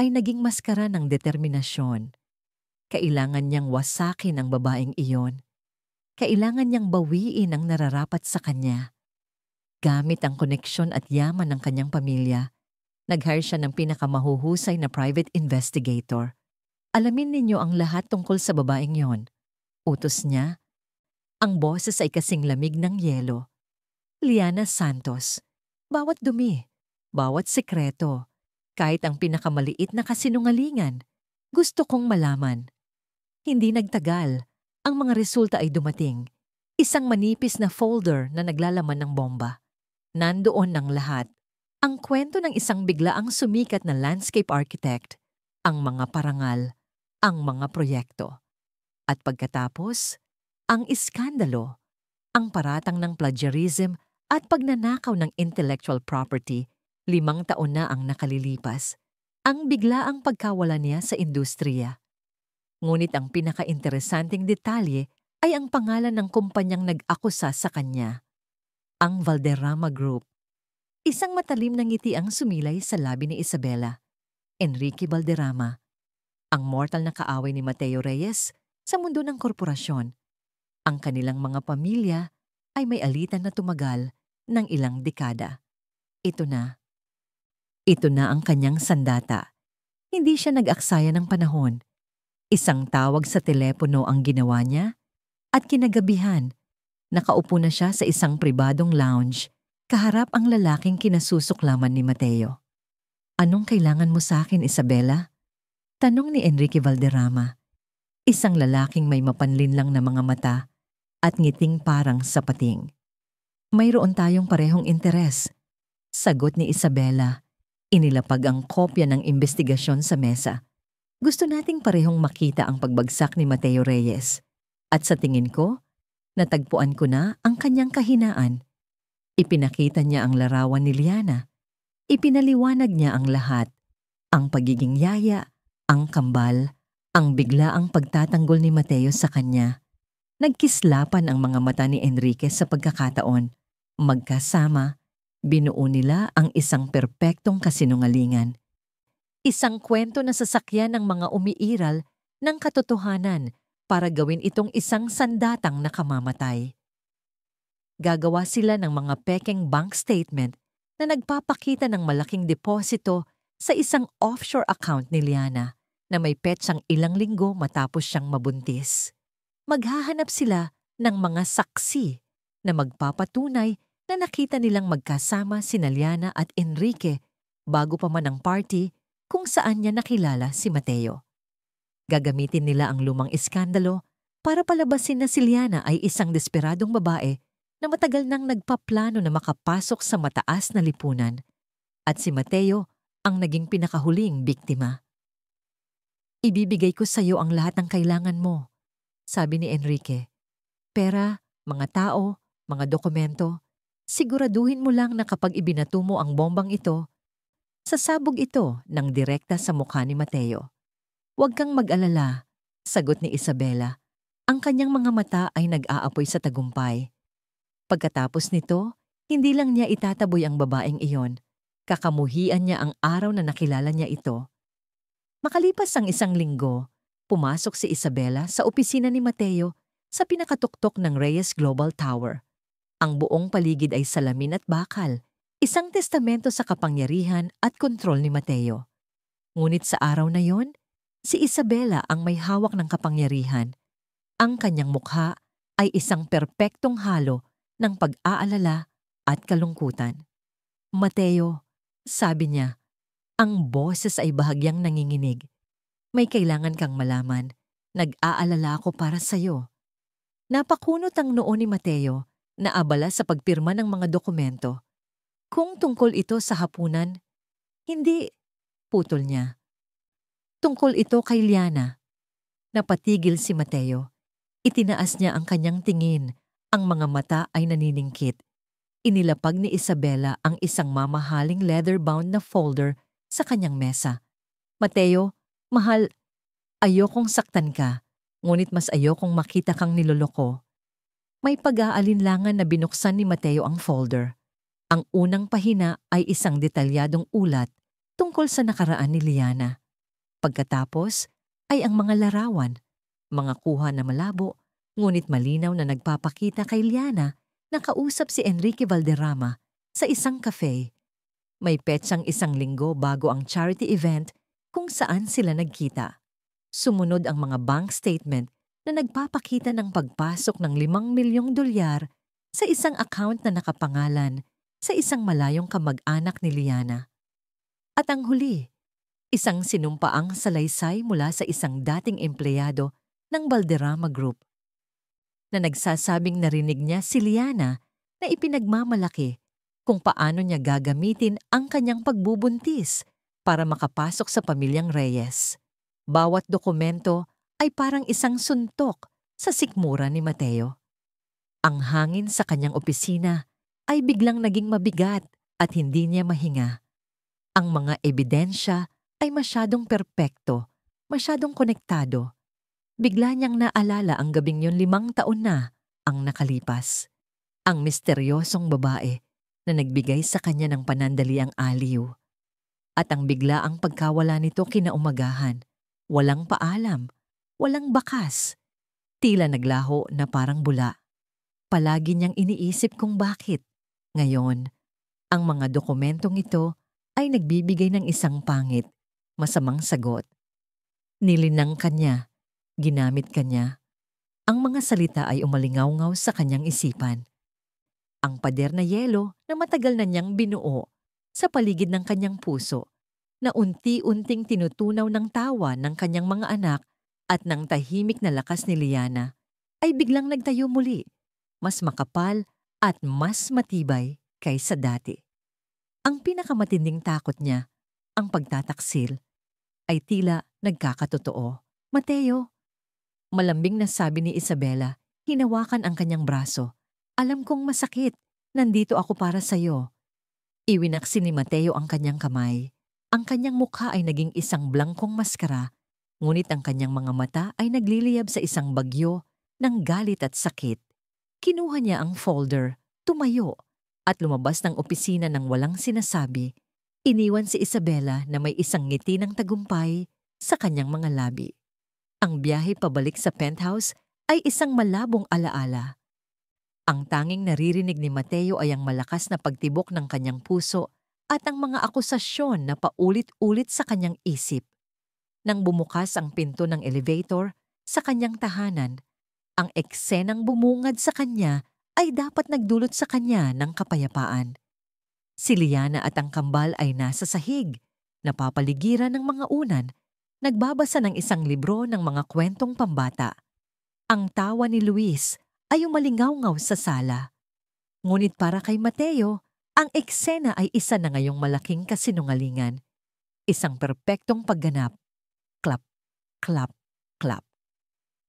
ay naging maskara ng determinasyon. Kailangan niyang wasakin ang babaeng iyon. Kailangan niyang bawiin ang nararapat sa kanya. Gamit ang koneksyon at yaman ng kanyang pamilya, nag-hire siya ng pinakamahuhusay na private investigator. Alamin ninyo ang lahat tungkol sa babaeng yon. Utos niya. Ang boses ay kasing lamig ng yelo. Liana Santos. Bawat dumi, bawat sekreto, kahit ang pinakamaliit na kasinungalingan, gusto kong malaman. Hindi nagtagal, ang mga resulta ay dumating. Isang manipis na folder na naglalaman ng bomba. Nandoon ng lahat. Ang kwento ng isang biglaang sumikat na landscape architect, ang mga parangal, ang mga proyekto. At pagkatapos, ang iskandalo, ang paratang ng plagiarism at pagnanakaw ng intellectual property, 5 taon na ang nakalilipas. Ang biglaang pagkawala niya sa industriya. Ngunit ang pinaka-interesanting detalye ay ang pangalan ng kumpanyang nag-akusa sa kanya. Ang Valderrama Group. Isang matalim na ngiti ang sumilay sa labi ni Isabela. Enrique Valderrama. Ang mortal na kaaway ni Mateo Reyes sa mundo ng korporasyon. Ang kanilang mga pamilya ay may alitan na tumagal ng ilang dekada. Ito na. Ito na ang kanyang sandata. Hindi siya nag-aksaya ng panahon. Isang tawag sa telepono ang ginawa niya at kinagabihan, nakaupo na siya sa isang pribadong lounge kaharap ang lalaking kinasusuklaman ni Mateo. Anong kailangan mo sa akin, Isabela? Tanong ni Enrique Valderrama. Isang lalaking may mapanlinlang na mga mata at ngiting parang sapating. Mayroon tayong parehong interes. Sagot ni Isabela. Inilapag ang kopya ng investigasyon sa mesa. Gusto nating parehong makita ang pagbagsak ni Mateo Reyes. At sa tingin ko, natagpuan ko na ang kanyang kahinaan. Ipinakita niya ang larawan ni Liana. Ipinaliwanag niya ang lahat. Ang pagiging yaya, ang kambal, ang biglaang pagtatanggol ni Mateo sa kanya. Nagkislapan ang mga mata ni Enrique sa pagkakataon. Magkasama, binuo nila ang isang perpektong kasinungalingan. Isang kwento na sasakyan ng mga umiiral ng katotohanan para gawin itong isang sandatang nakamamatay. Gagawa sila ng mga pekeng bank statement na nagpapakita ng malaking deposito sa isang offshore account ni Liana na may petsang ilang linggo matapos siyang mabuntis. Maghahanap sila ng mga saksi na magpapatunay na nakita nilang magkasama sina Liana at Enrique bago pa man ang party kung saan niya nakilala si Mateo. Gagamitin nila ang lumang iskandalo para palabasin na si Liana ay isang desperadong babae na matagal nang nagpaplano na makapasok sa mataas na lipunan at si Mateo ang naging pinakahuling biktima. "Ibibigay ko sa iyo ang lahat ng kailangan mo," sabi ni Enrique. "Pera, mga tao, mga dokumento. Siguraduhin mo lang na kapag ibinato mo ang bombang ito, sasabog ito ng direkta sa mukha ni Mateo." "Huwag kang mag-alala," sagot ni Isabela. Ang kanyang mga mata ay nag-aapoy sa tagumpay. Pagkatapos nito, hindi lang niya itataboy ang babaeng iyon. Kakamuhian niya ang araw na nakilala niya ito. Makalipas ang isang linggo, pumasok si Isabela sa opisina ni Mateo sa pinakatuktok ng Reyes Global Tower. Ang buong paligid ay salamin at bakal, isang testamento sa kapangyarihan at kontrol ni Mateo. Ngunit sa araw na yon, si Isabela ang may hawak ng kapangyarihan. Ang kanyang mukha ay isang perpektong halo ng pag-aalala at kalungkutan. "Mateo," sabi niya, ang boses ay bahagyang nanginginig. "May kailangan kang malaman. Nag-aalala ako para sa'yo." Napakunot ang noo ni Mateo na abala sa pagpirma ng mga dokumento. Kung tungkol ito sa hapunan, hindi, putol niya. Tungkol ito kay Liana. Napatigil si Mateo. Itinaas niya ang kanyang tingin. Ang mga mata ay naniningkit. Inilapag ni Isabela ang isang mamahaling leather-bound na folder sa kanyang mesa. "Mateo, mahal, ayokong saktan ka, ngunit mas ayokong makita kang niloloko." May pag-aalinlangan na binuksan ni Mateo ang folder. Ang unang pahina ay isang detalyadong ulat tungkol sa nakaraan ni Liana. Pagkatapos ay ang mga larawan, mga kuha na malabo, ngunit malinaw na nagpapakita kay Liana na kausap si Enrique Valderrama sa isang cafe. May petsang isang linggo bago ang charity event kung saan sila nagkita. Sumunod ang mga bank statement na nagpapakita ng pagpasok ng $5 milyong sa isang account na nakapangalan sa isang malayong kamag-anak ni Liana. At ang huli, isang sinumpaang salaysay mula sa isang dating empleyado ng Valderrama Group na nagsasabing narinig niya si Liana na ipinagmamalaki kung paano niya gagamitin ang kanyang pagbubuntis para makapasok sa pamilyang Reyes. Bawat dokumento ay parang isang suntok sa sikmura ni Mateo. Ang hangin sa kanyang opisina ay biglang naging mabigat at hindi niya mahinga. Ang mga ebidensya ay masyadong perpekto, masyadong konektado. Bigla niyang naalala ang gabing yun 5 taon na ang nakalipas. Ang misteryosong babae na nagbigay sa kanya ng panandaliang aliw. At ang biglaang pagkawala nito kinaumagahan. Walang paalam, walang bakas. Tila naglaho na parang bula. Palagi niyang iniisip kung bakit. Ngayon, ang mga dokumentong ito ay nagbibigay ng isang pangit, masamang sagot. Nilinang kanya. Ginamit kanya. Ang mga salita ay umalingaw-ngaw sa kanyang isipan. Ang pader na yelo na matagal na niyang binuo sa paligid ng kanyang puso na unti-unting tinutunaw ng tawa ng kanyang mga anak at ng tahimik na lakas ni Liana ay biglang nagtayo muli, mas makapal at mas matibay kaysa dati. Ang pinakamatinding takot niya, ang pagtataksil, ay tila nagkakatotoo. "Mateo," malambing na sabi ni Isabela, hinawakan ang kanyang braso. "Alam kong masakit. Nandito ako para sa'yo." Iwinaksi ni Mateo ang kanyang kamay. Ang kanyang mukha ay naging isang blangkong maskara, ngunit ang kanyang mga mata ay nagliliyab sa isang bagyo ng galit at sakit. Kinuha niya ang folder, tumayo, at lumabas ng opisina ng walang sinasabi. Iniwan si Isabela na may isang ngiti ng tagumpay sa kanyang mga labi. Ang biyahe pabalik sa penthouse ay isang malabong alaala. Ang tanging naririnig ni Mateo ay ang malakas na pagtibok ng kanyang puso at ang mga akusasyon na paulit-ulit sa kanyang isip. Nang bumukas ang pinto ng elevator sa kanyang tahanan, ang eksenang bumungad sa kanya ay dapat nagdulot sa kanya ng kapayapaan. Si Liana at ang kambal ay nasa sahig, napapaligiran ng mga unan, nagbabasa ng isang libro ng mga kwentong pambata. Ang tawa ni Luis ay umalingaw-ngaw sa sala. Ngunit para kay Mateo, ang eksena ay isa na ngayong malaking kasinungalingan. Isang perpektong pagganap. Clap, clap, clap.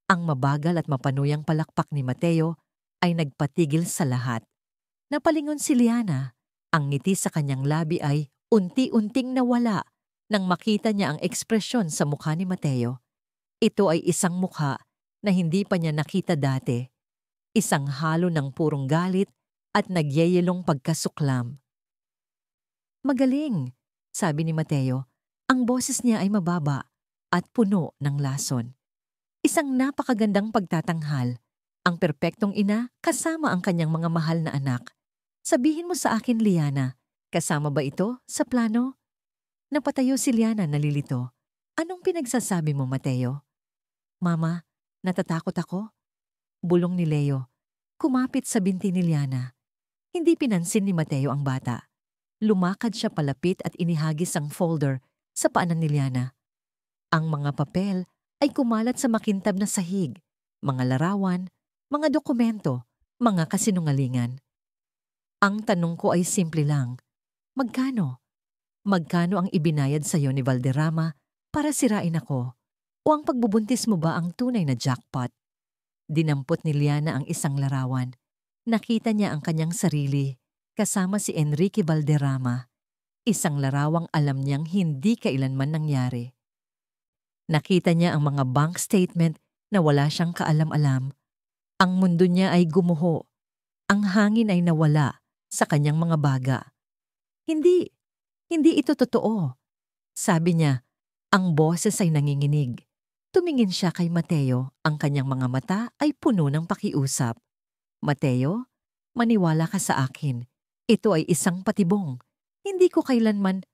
Ang mabagal at mapanuyang palakpak ni Mateo ay nagpatigil sa lahat. Napalingon si Liana. Ang ngiti sa kanyang labi ay unti-unting nawala nang makita niya ang ekspresyon sa mukha ni Mateo. Ito ay isang mukha na hindi pa niya nakita dati. Isang halo ng purong galit at nagyeyelong pagkasuklam. "Magaling," sabi ni Mateo. Ang boses niya ay mababa at puno ng lason. Isang napakagandang pagtatanghal. Ang perpektong ina kasama ang kanyang mga mahal na anak. "Sabihin mo sa akin, Liana, kasama ba ito sa plano?" Napatayo si Liana nalilito. "Anong pinagsasabi mo, Mateo?" "Mama, natatakot ako," bulong ni Leo. Kumapit sa binti ni Liana. Hindi pinansin ni Mateo ang bata. Lumakad siya palapit at inihagis ang folder sa paanan ni Liana. Ang mga papel ay kumalat sa makintab na sahig, mga larawan, mga dokumento, mga kasinungalingan. Ang tanong ko ay simple lang. Magkano? Magkano ang ibinayad sa iyo ni Valderrama para sirain ako? O ang pagbubuntis mo ba ang tunay na jackpot? Dinampot ni Liana ang isang larawan. Nakita niya ang kanyang sarili kasama si Enrique Valderrama. Isang larawang alam niyang hindi kailanman nangyari. Nakita niya ang mga bank statement na wala siyang kaalam-alam. Ang mundo niya ay gumuho. Ang hangin ay nawala sa kanyang mga baga. Hindi ito totoo. Sabi niya, ang boses ay nanginginig. Tumingin siya kay Mateo, ang kanyang mga mata ay puno ng pakiusap. "Mateo, maniwala ka sa akin. Ito ay isang patibong. Hindi ko kailanman..."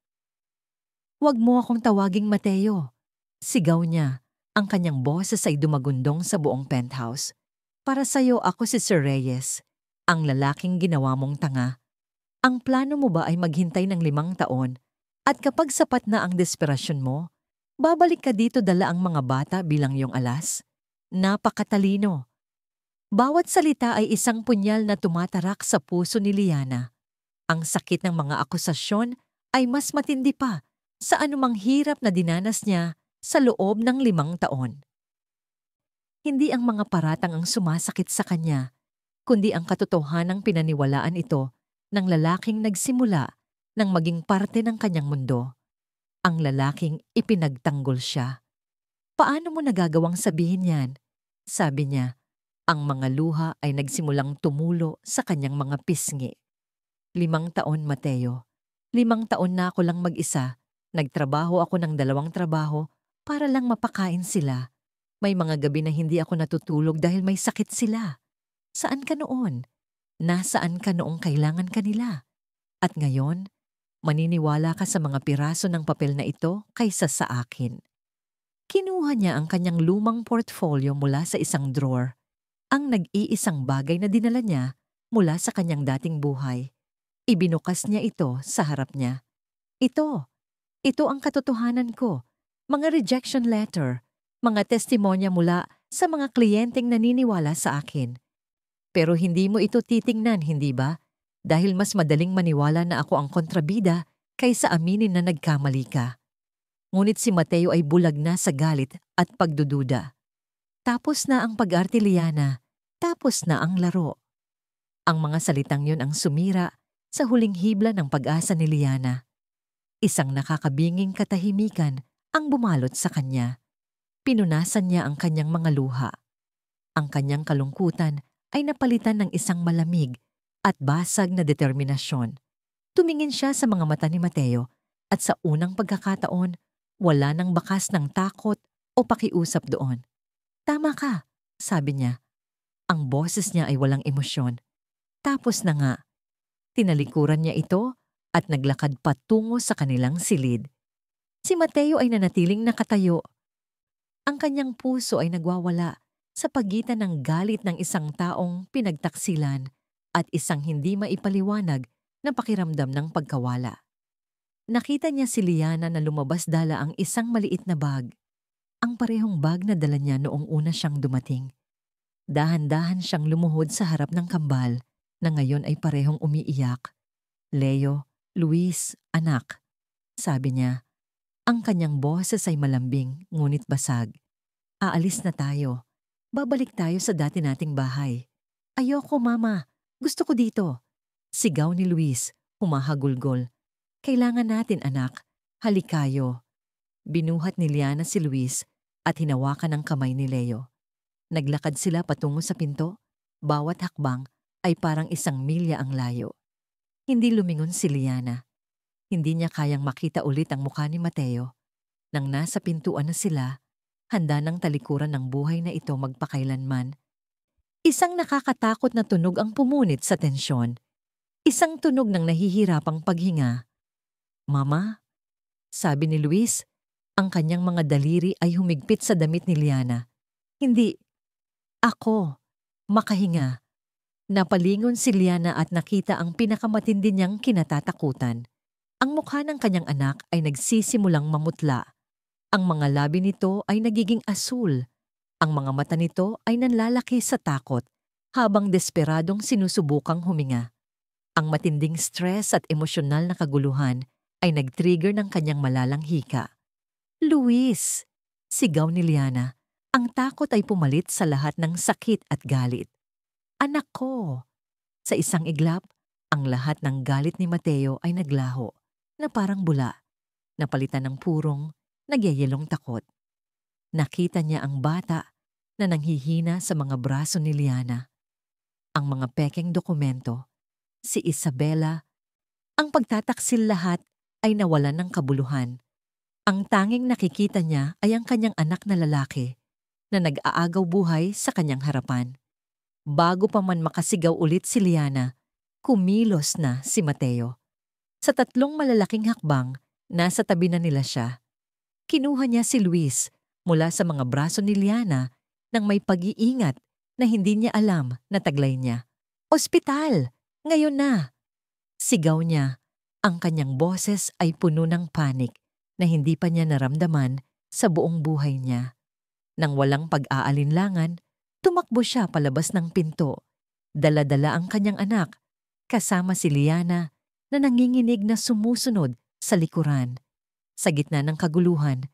"Huwag mo akong tawaging Mateo," sigaw niya. Ang kanyang boses ay dumagundong sa buong penthouse. "Para sa'yo ako si Sir Reyes, ang lalaking ginawa mong tanga. Ang plano mo ba ay maghintay ng 5 taon at kapag sapat na ang desperasyon mo, babalik ka dito dala ang mga bata bilang iyong alas? Napakatalino." Bawat salita ay isang punyal na tumatarak sa puso ni Liana. Ang sakit ng mga akusasyon ay mas matindi pa sa anumang hirap na dinanas niya sa loob ng 5 taon. Hindi ang mga paratang ang sumasakit sa kanya, kundi ang katotohanang pinaniwalaan ito ng lalaking nagsimula nang maging parte ng kanyang mundo. Ang lalaking ipinagtanggol siya. "Paano mo nagagawang sabihin yan?" Sabi niya. Ang mga luha ay nagsimulang tumulo sa kanyang mga pisngi. 5 taon, Mateo. 5 taon na ako lang mag-isa. Nagtrabaho ako ng 2 trabaho para lang mapakain sila. May mga gabi na hindi ako natutulog dahil may sakit sila. Saan ka noon? Nasaan ka noong kailangan ka nila? At ngayon, maniniwala ka sa mga piraso ng papel na ito kaysa sa akin. Kinuha niya ang kanyang lumang portfolio mula sa isang drawer. Ang nag-iisang bagay na dinala niya mula sa kanyang dating buhay. Ibinukas niya ito sa harap niya. Ito ang katotohanan ko. Mga rejection letter, mga testimonya mula sa mga kliyenteng naniniwala sa akin. Pero hindi mo ito titingnan, hindi ba? Dahil mas madaling maniwala na ako ang kontrabida kaysa aminin na nagkamali ka. Ngunit si Mateo ay bulag na sa galit at pagdududa. Tapos na ang pag-arte, Liana. Tapos na ang laro. Ang mga salitang yun ang sumira sa huling hibla ng pag-asa ni Liana. Isang nakakabinging katahimikan ang bumalot sa kanya. Pinunasan niya ang kanyang mga luha. Ang kanyang kalungkutan ay napalitan ng isang malamig at basag na determinasyon. Tumingin siya sa mga mata ni Mateo at sa unang pagkakataon, wala nang bakas ng takot o pakiusap doon. Tama ka, sabi niya. Ang boses niya ay walang emosyon. Tapos na nga, tinalikuran niya ito at naglakad patungo sa kanilang silid. Si Mateo ay nanatiling nakatayo. Ang kanyang puso ay nagwawala sa pagitan ng galit ng isang taong pinagtaksilan at isang hindi maipaliwanag na pakiramdam ng pagkawala. Nakita niya si Liana na lumabas dala ang isang maliit na bag. Ang parehong bag na dala niya noong una siyang dumating. Dahan-dahan siyang lumuhod sa harap ng kambal na ngayon ay parehong umiiyak. Leo, Luis, anak, sabi niya. Ang kanyang boses ay malambing ngunit basag. Aalis na tayo. Babalik tayo sa dati nating bahay. Ayoko, mama. Gusto ko dito. Sigaw ni Luis, humahagulgol. Kailangan natin, anak. Halikayo. Binuhat ni Liana si Luis at hinawakan ang kamay ni Leo. Naglakad sila patungo sa pinto. Bawat hakbang ay parang 1 milya ang layo. Hindi lumingon si Liana. Hindi niya kayang makita ulit ang mukha ni Mateo. Nang nasa pintuan na sila, handa ng talikuran ng buhay na ito magpakailanman. Isang nakakatakot na tunog ang pumunit sa tensyon. Isang tunog ng nahihirapang paghinga. Mama, sabi ni Luis, ang kanyang mga daliri ay humigpit sa damit ni Liana. Hindi. Ako. Makahinga. Napalingon si Liana at nakita ang pinakamatindi niyang kinatatakutan. Ang mukha ng kanyang anak ay nagsisimulang mamutla. Ang mga labi nito ay nagiging asul. Ang mga mata nito ay nanlalaki sa takot habang desperadong sinusubukang huminga. Ang matinding stress at emosyonal na kaguluhan ay nag-trigger ng kanyang malalang hika. Luis! Sigaw ni Liana. Ang takot ay pumalit sa lahat ng sakit at galit. Anak ko! Sa isang iglap, ang lahat ng galit ni Mateo ay naglaho na parang bula, napalitan ng purong, nagyayelong takot. Nakita niya ang bata na nanghihina sa mga braso ni Liana. Ang mga pekeng dokumento, si Isabela, ang pagtataksil lahat ay nawalan ng kabuluhan. Ang tanging nakikita niya ay ang kanyang anak na lalaki na nag-aagaw buhay sa kanyang harapan. Bago pa man makasigaw ulit si Liana, kumilos na si Mateo. Sa 3 malalaking hakbang, nasa tabi na nila siya. Kinuha niya si Luis mula sa mga braso ni Liana nang may pag-iingat na hindi niya alam na taglay niya. Ospital! Ngayon na! Sigaw niya. Ang kanyang boses ay puno ng panik na hindi pa niya naramdaman sa buong buhay niya. Nang walang pag-aalinlangan, tumakbo siya palabas ng pinto. Dala-dala ang kanyang anak, kasama si Liana na nanginginig na sumusunod sa likuran. Sa gitna ng kaguluhan,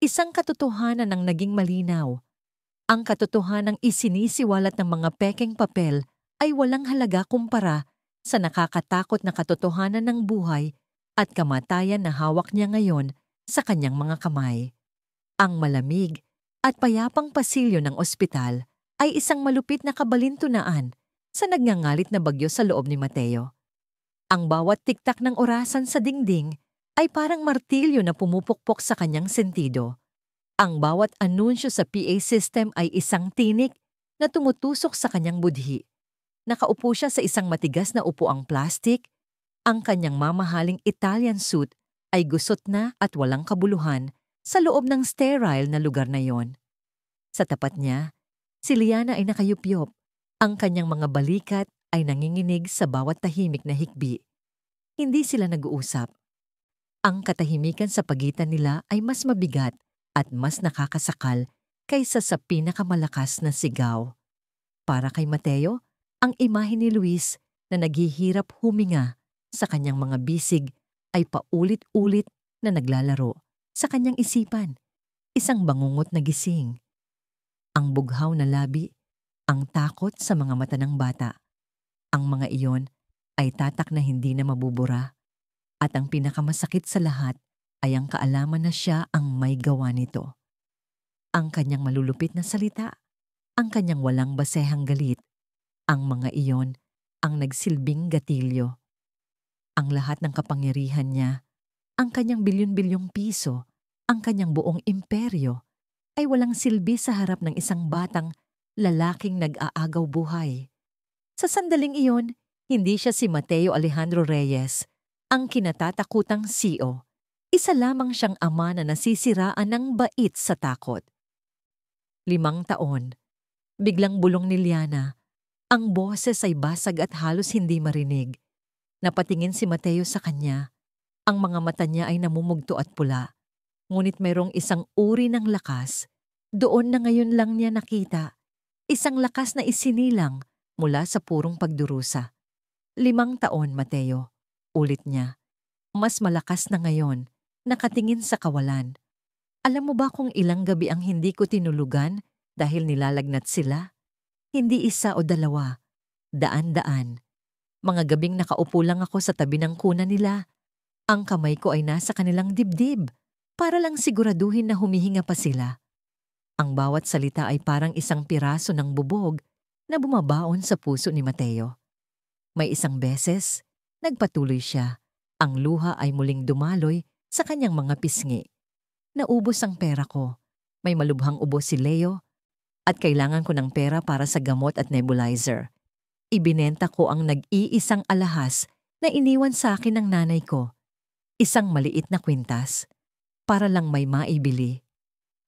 isang katotohanan ang naging malinaw. Ang katotohanang isinisiwalat ng mga pekeng papel ay walang halaga kumpara sa nakakatakot na katotohanan ng buhay at kamatayan na hawak niya ngayon sa kanyang mga kamay. Ang malamig at payapang pasilyo ng ospital ay isang malupit na kabalintunaan sa nagngangalit na bagyo sa loob ni Mateo. Ang bawat tiktak ng orasan sa dingding ay parang martilyo na pumupukpok sa kanyang sentido. Ang bawat anunsyo sa PA system ay isang tinik na tumutusok sa kanyang budhi. Nakaupo siya sa isang matigas na upuang plastik. Ang kanyang mamahaling Italian suit ay gusot na at walang kabuluhan sa loob ng sterile na lugar na yon. Sa tapat niya, si Liana ay nakayupyop. Ang kanyang mga balikat ay nanginginig sa bawat tahimik na hikbi. Hindi sila nag-uusap. Ang katahimikan sa pagitan nila ay mas mabigat at mas nakakasakal kaysa sa pinakamalakas na sigaw. Para kay Mateo, ang imahe ni Luis na naghihirap huminga sa kanyang mga bisig ay paulit-ulit na naglalaro sa kanyang isipan. Isang bangungot na gising. Ang bughaw na labi, ang takot sa mga mata ng bata. Ang mga iyon ay tatak na hindi na mabubura. At ang pinakamasakit sa lahat ay ang kaalaman na siya ang may gawa nito. Ang kanyang malulupit na salita, ang kanyang walang basehang galit, ang mga iyon ang nagsilbing gatilyo. Ang lahat ng kapangyarihan niya, ang kanyang bilyon-bilyong piso, ang kanyang buong imperyo, ay walang silbi sa harap ng isang batang lalaking nag-aagaw buhay. Sa sandaling iyon, hindi siya si Mateo Alejandro Reyes, ang kinatatakutang CEO. Isa lamang siyang ama na nasisiraan ng bait sa takot. 5 taon. Biglang bulong ni Liana. Ang boses ay basag at halos hindi marinig. Napatingin si Mateo sa kanya. Ang mga mata niya ay namumugto at pula. Ngunit mayroong isang uri ng lakas. Doon na ngayon lang niya nakita. Isang lakas na isinilang mula sa purong pagdurusa. 5 taon, Mateo. Ulit niya. Mas malakas na ngayon. Nakatingin sa kawalan. Alam mo ba kung ilang gabi ang hindi ko tinulugan dahil nilalagnat sila? Hindi isa o dalawa. Daan-daan. Mga gabing nakaupo lang ako sa tabi ng kuna nila. Ang kamay ko ay nasa kanilang dibdib para lang siguraduhin na humihinga pa sila. Ang bawat salita ay parang isang piraso ng bubog na bumabaon sa puso ni Mateo. May isang beses, nagpatuloy siya. Ang luha ay muling dumaloy sa kanyang mga pisngi. Naubos ang pera ko. May malubhang ubo si Leo at kailangan ko ng pera para sa gamot at nebulizer. Ibinenta ko ang nag-iisang alahas na iniwan sa akin ng nanay ko. Isang maliit na kwintas para lang may maibili.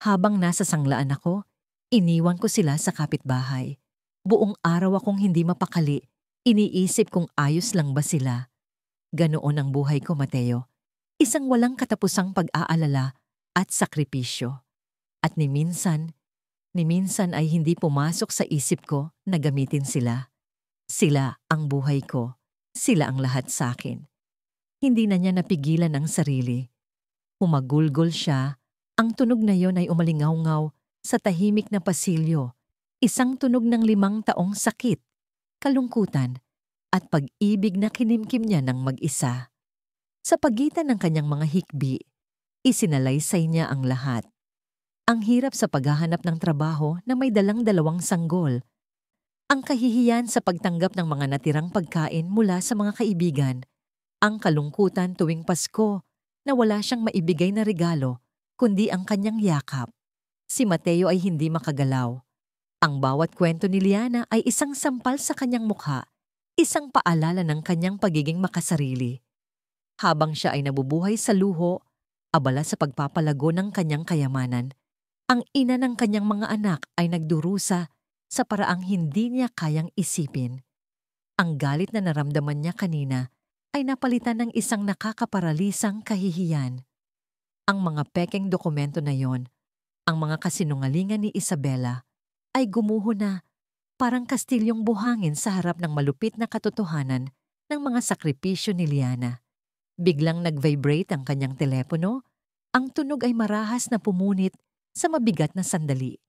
Habang nasa sanglaan ako, iniwan ko sila sa kapitbahay. Buong araw akong hindi mapakali. Iniisip kung ayos lang ba sila. Ganoon ang buhay ko, Mateo. Isang walang katapusang pag-aalala at sakripisyo. At ni minsan ay hindi pumasok sa isip ko na gamitin sila. Sila ang buhay ko. Sila ang lahat sa akin. Hindi na niya napigilan ang sarili. Humagulgol siya. Ang tunog na yon ay umalingaw-ngaw sa tahimik na pasilyo. Isang tunog ng 5 taong sakit, kalungkutan, at pag-ibig na kinimkim niya ng mag-isa. Sa pagitan ng kanyang mga hikbi, isinalaysay niya ang lahat. Ang hirap sa paghahanap ng trabaho na may dalang 2 sanggol. Ang kahihiyan sa pagtanggap ng mga natirang pagkain mula sa mga kaibigan. Ang kalungkutan tuwing Pasko na wala siyang maibigay na regalo kundi ang kanyang yakap. Si Mateo ay hindi makagalaw. Ang bawat kwento ni Liana ay isang sampal sa kanyang mukha, isang paalala ng kanyang pagiging makasarili. Habang siya ay nabubuhay sa luho, abala sa pagpapalago ng kanyang kayamanan, ang ina ng kanyang mga anak ay nagdurusa sa paraang hindi niya kayang isipin. Ang galit na naramdaman niya kanina ay napalitan ng isang nakakaparalisang kahihiyan. Ang mga pekeng dokumento na yon, ang mga kasinungalingan ni Isabela, ay gumuho na parang kastilyong buhangin sa harap ng malupit na katotohanan ng mga sakripisyo ni Liana. Biglang nag-vibrate ang kanyang telepono, ang tunog ay marahas na pumunit sa mabigat na sandali.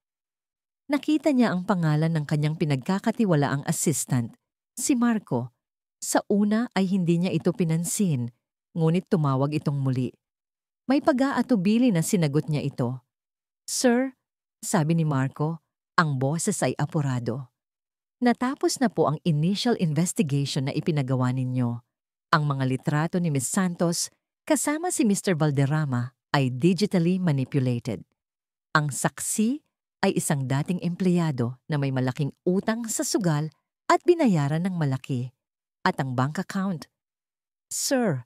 Nakita niya ang pangalan ng kanyang pinagkakatiwalaang assistant, si Marco. Sa una ay hindi niya ito pinansin, ngunit tumawag itong muli. May pag-aatubili na sinagot niya ito. "Sir," sabi ni Marco, ang boses ay apurado. "Natapos na po ang initial investigation na ipinagawa ninyo. Ang mga litrato ni Ms. Santos kasama si Mr. Valderrama ay digitally manipulated. Ang saksi ay isang dating empleyado na may malaking utang sa sugal at binayaran ng malaki. At ang bank account. Sir,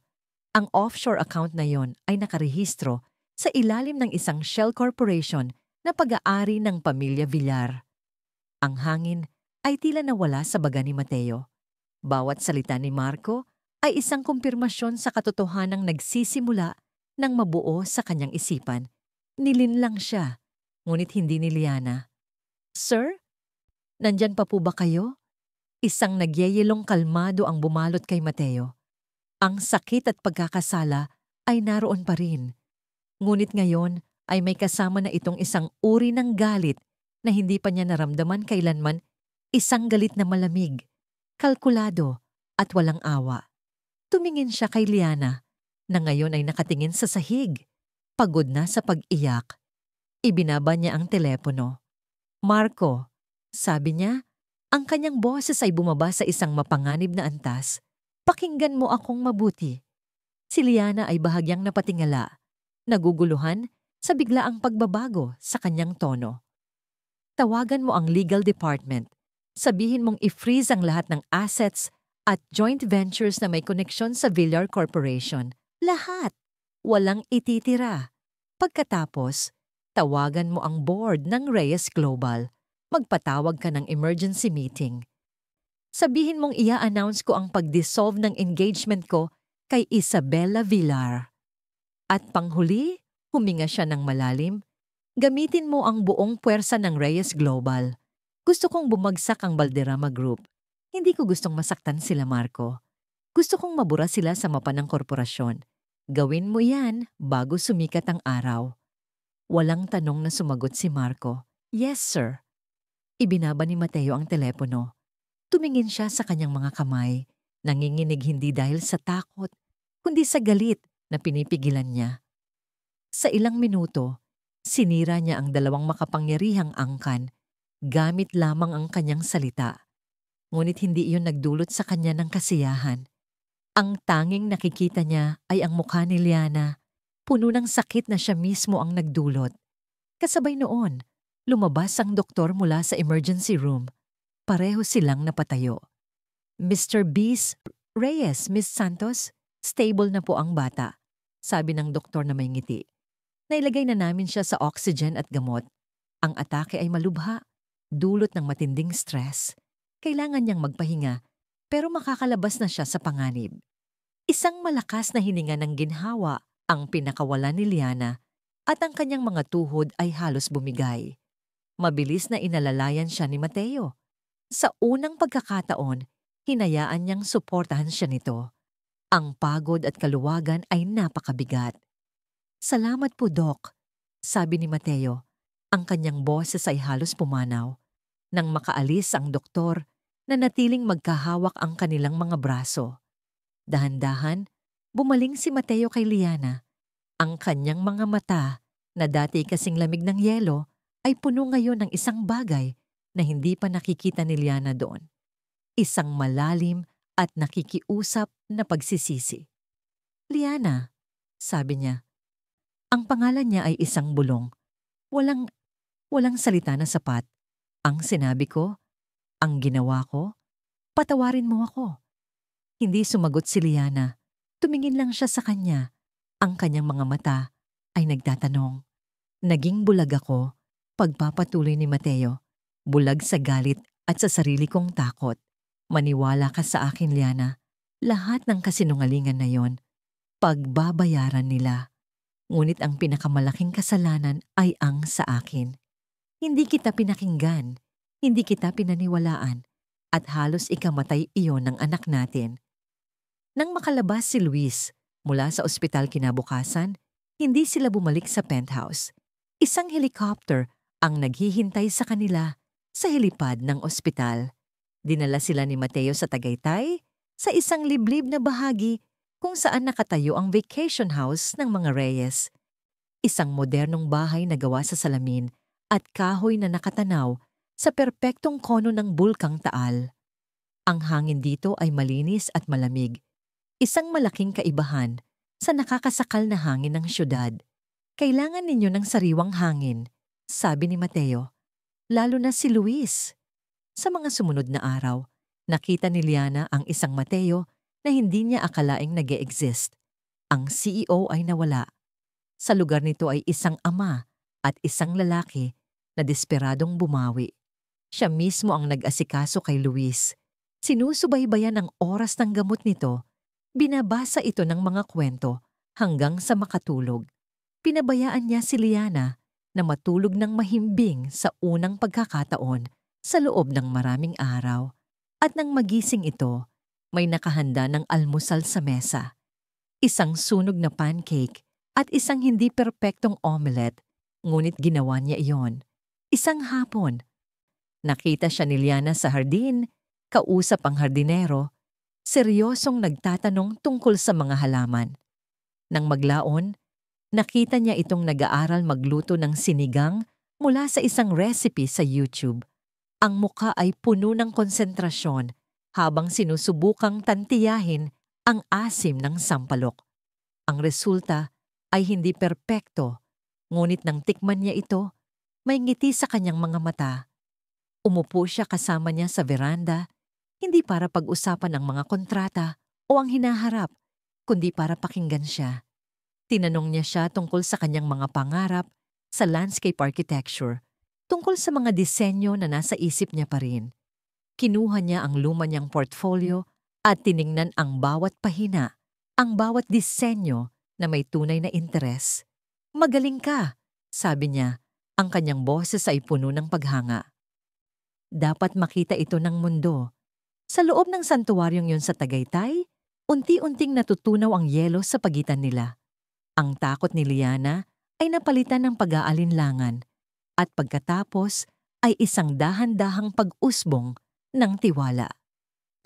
ang offshore account na yon ay nakarehistro sa ilalim ng isang shell corporation na pag-aari ng pamilya Villar." Ang hangin ay tila nawala sa baga ni Mateo. Bawat salita ni Marco ay isang kumpirmasyon sa katotohanang nagsisimula ng mabuo sa kanyang isipan. Nilinlang siya, ngunit hindi ni Liana. "Sir, nandyan pa po ba kayo?" Isang nagyeyelong kalmado ang bumalot kay Mateo. Ang sakit at pagkakasala ay naroon pa rin. Ngunit ngayon ay may kasama na itong isang uri ng galit na hindi pa niya naramdaman kailanman, isang galit na malamig, kalkulado at walang awa. Tumingin siya kay Liana na ngayon ay nakatingin sa sahig, pagod na sa pag-iyak. Ibinaba niya ang telepono. "Marco," sabi niya, ang kanyang boses ay bumaba sa isang mapanganib na antas. "Pakinggan mo akong mabuti." Si Liana ay bahagyang napatingala. Naguguluhan sa biglaang pagbabago sa kanyang tono. Tawagan mo ang legal department. Sabihin mong i-freeze ang lahat ng assets at joint ventures na may koneksyon sa Villar Corporation. Lahat. Walang ititira. Pagkatapos, tawagan mo ang board ng Reyes Global. Magpatawag ka ng emergency meeting. Sabihin mong ia-announce ko ang pag-dissolve ng engagement ko kay Isabella Villar. At panghuli, huminga siya ng malalim. Gamitin mo ang buong puwersa ng Reyes Global. Gusto kong bumagsak ang Valderrama Group. Hindi ko gustong masaktan sila, Marco. Gusto kong mabura sila sa mapa ng korporasyon. Gawin mo yan bago sumikat ang araw. Walang tanong na sumagot si Marco. Yes, sir. Ibinaba ni Mateo ang telepono. Tumingin siya sa kanyang mga kamay, nanginginig hindi dahil sa takot, kundi sa galit na pinipigilan niya. Sa ilang minuto, sinira niya ang dalawang makapangyarihang angkan, gamit lamang ang kanyang salita. Ngunit hindi iyon nagdulot sa kanya ng kasiyahan. Ang tanging nakikita niya ay ang mukha ni Liana, puno ng sakit na siya mismo ang nagdulot. Kasabay noon, lumabas ang doktor mula sa emergency room. Pareho silang napatayo. Mr. B's Reyes, Miss Santos, stable na po ang bata, sabi ng doktor na may ngiti. Nailagay na namin siya sa oxygen at gamot. Ang atake ay malubha, dulot ng matinding stress. Kailangan niyang magpahinga, pero makakalabas na siya sa panganib. Isang malakas na hininga ng ginhawa ang pinakawalan ni Liana at ang kanyang mga tuhod ay halos bumigay. Mabilis na inalalayan siya ni Mateo. Sa unang pagkakataon, hinayaan niyang suportahan siya nito. Ang pagod at kaluwagan ay napakabigat. Salamat po, Doc, sabi ni Mateo. Ang kanyang boses ay halos pumanaw. Nang makaalis ang doktor, nanatiling magkahawak ang kanilang mga braso. Dahan-dahan, bumaling si Mateo kay Liana. Ang kanyang mga mata, na dati kasing lamig ng yelo, ay puno ngayon ng isang bagay na hindi pa nakikita ni Liana doon. Isang malalim at nakikiusap na pagsisisi. Liana, sabi niya. Ang pangalan niya ay isang bulong. Walang salita na sapat. Ang sinabi ko, ang ginawa ko, patawarin mo ako. Hindi sumagot si Liana. Tumingin lang siya sa kanya. Ang kanyang mga mata ay nagtatanong. Naging bulag ako, pagpapatuloy ni Mateo. Bulag sa galit at sa sarili kong takot. Maniwala ka sa akin, Liana. Lahat ng kasinungalingan na yon, pagbabayaran nila. Ngunit ang pinakamalaking kasalanan ay ang sa akin. Hindi kita pinakinggan, hindi kita pinaniwalaan, at halos ikamatay iyon ng anak natin. Nang makalabas si Luis mula sa ospital kinabukasan, hindi sila bumalik sa penthouse. Isang helicopter ang naghihintay sa kanila sa helipad ng ospital. Dinala sila ni Mateo sa Tagaytay, sa isang liblib na bahagi kung saan nakatayo ang vacation house ng mga Reyes. Isang modernong bahay na gawa sa salamin at kahoy na nakatanaw sa perpektong kono ng bulkang Taal. Ang hangin dito ay malinis at malamig. Isang malaking kaibahan sa nakakasakal na hangin ng syudad. Kailangan ninyo ng sariwang hangin, sabi ni Mateo. Lalo na si Luis. Sa mga sumunod na araw, nakita ni Liana ang isang Mateo na hindi niya akalaing nag-e-exist. Ang CEO ay nawala. Sa lugar nito ay isang ama at isang lalaki na desperadong bumawi. Siya mismo ang nag-asikaso kay Luis. Sinusubaybayan ang oras ng gamot nito. Binabasa ito ng mga kwento hanggang sa makatulog. Pinabayaan niya si Liana na matulog ng mahimbing sa unang pagkakataon sa loob ng maraming araw. At nang magising ito, may nakahanda ng almusal sa mesa. Isang sunog na pancake at isang hindi perpektong omelette, ngunit ginawa niya iyon. Isang hapon, nakita siya ni Liana sa hardin, kausap ang hardinero, seryosong nagtatanong tungkol sa mga halaman. Nang maglaon, nakita niya itong nag-aaral magluto ng sinigang mula sa isang recipe sa YouTube. Ang mukha ay puno ng konsentrasyon habang sinusubukang tantiyahin ang asim ng sampalok. Ang resulta ay hindi perpekto, Ngunit nang tikman niya ito, may ngiti sa kanyang mga mata. Umupo siya kasama niya sa veranda, hindi para pag-usapan ang mga kontrata o ang hinaharap, kundi para pakinggan siya. Tinanong niya siya tungkol sa kanyang mga pangarap sa landscape architecture, tungkol sa mga disenyo na nasa isip niya pa rin. Kinuha niya ang luma niyang portfolio at tiningnan ang bawat pahina, ang bawat disenyo na may tunay na interes. "Magaling ka," sabi niya. Ang kanyang boses ay puno ng paghanga. Dapat makita ito ng mundo. Sa loob ng santuaryong yun sa Tagaytay, unti-unting natutunaw ang yelo sa pagitan nila. Ang takot ni Liana ay napalitan ng pag-aalinlangan at pagkatapos ay isang dahan-dahang pag-usbong ng tiwala.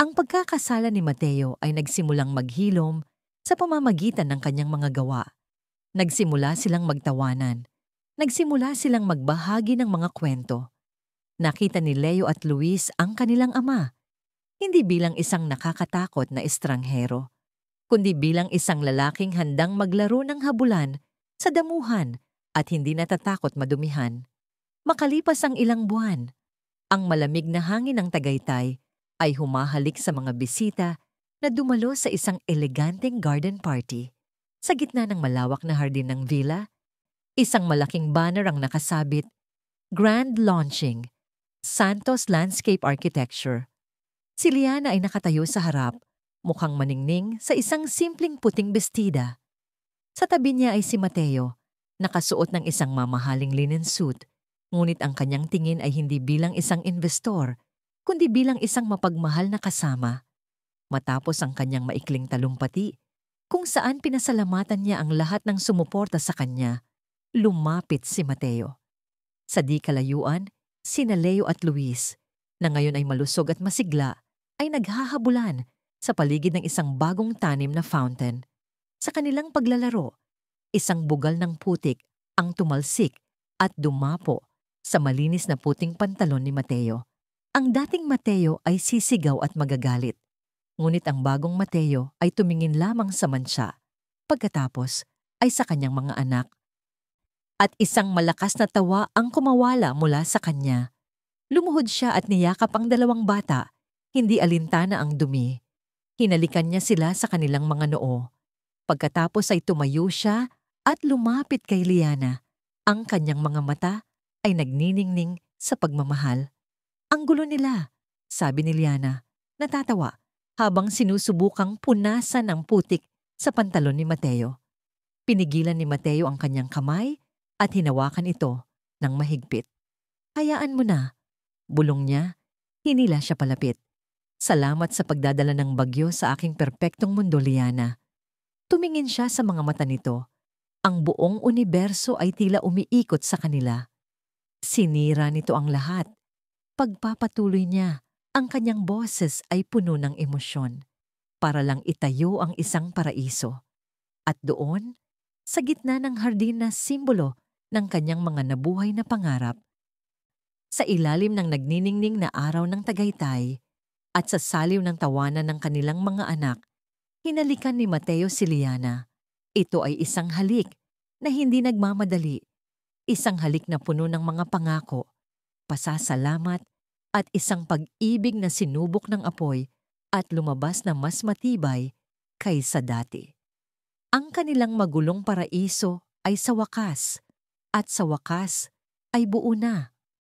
Ang pagkakasala ni Mateo ay nagsimulang maghilom sa pamamagitan ng kanyang mga gawa. Nagsimula silang magtawanan. Nagsimula silang magbahagi ng mga kwento. Nakita ni Leo at Luis ang kanilang ama, hindi bilang isang nakakatakot na estranghero, kundi bilang isang lalaking handang maglaro ng habulan sa damuhan at hindi natatakot madumihan. Makalipas ang ilang buwan, ang malamig na hangin ng Tagaytay ay humahalik sa mga bisita na dumalo sa isang eleganteng garden party. Sa gitna ng malawak na hardin ng villa, isang malaking banner ang nakasabit, "Grand Launching, Santos Landscape Architecture." Si Liana ay nakatayo sa harap, mukhang maningning sa isang simpleng puting bestida. Sa tabi niya ay si Mateo, nakasuot ng isang mamahaling linen suit, ngunit ang kanyang tingin ay hindi bilang isang investor, kundi bilang isang mapagmahal na kasama. Matapos ang kanyang maikling talumpati, kung saan pinasalamatan niya ang lahat ng sumuporta sa kanya, lumapit si Mateo. Sa di kalayuan, sina Leo at Luis, na ngayon ay malusog at masigla, ay naghahabulan sa paligid ng isang bagong tanim na fountain. Sa kanilang paglalaro, isang bugal ng putik ang tumalsik at dumapo sa malinis na puting pantalon ni Mateo. Ang dating Mateo ay sisigaw at magagalit, ngunit ang bagong Mateo ay tumingin lamang sa mantsa. Pagkatapos ay sa kanyang mga anak. At isang malakas na tawa ang kumawala mula sa kanya. Lumuhod siya at niyakap ang dalawang bata, hindi alintana ang dumi. Hinalikan niya sila sa kanilang mga noo. Pagkatapos ay tumayo siya at lumapit kay Liana. Ang kanyang mga mata ay nagniningning sa pagmamahal. "Ang gulo nila," sabi ni Liana, natatawa, habang sinusubukang punasan ang putik sa pantalon ni Mateo. Pinigilan ni Mateo ang kanyang kamay at hinawakan ito ng mahigpit. "Hayaan mo na," bulong niya. Hinila siya palapit. "Salamat sa pagdadala ng bagyo sa aking perpektong mundo, Liana." Tumingin siya sa mga mata nito. Ang buong universo ay tila umiikot sa kanila. Sinira nito ang lahat. Pagpapatuloy niya, ang kanyang boses ay puno ng emosyon, para lang itayo ang isang paraiso. At doon, sa gitna ng hardin na simbolo ng kanyang mga nabuhay na pangarap, sa ilalim ng nagniningning na araw ng Tagaytay at sa saliw ng tawanan ng kanilang mga anak, hinalikan ni Mateo si Liana. Ito ay isang halik na hindi nagmamadali, isang halik na puno ng mga pangako, pasasalamat at isang pag-ibig na sinubok ng apoy at lumabas na mas matibay kaysa dati. Ang kanilang magulong paraiso ay sa wakas, at sa wakas ay buo na.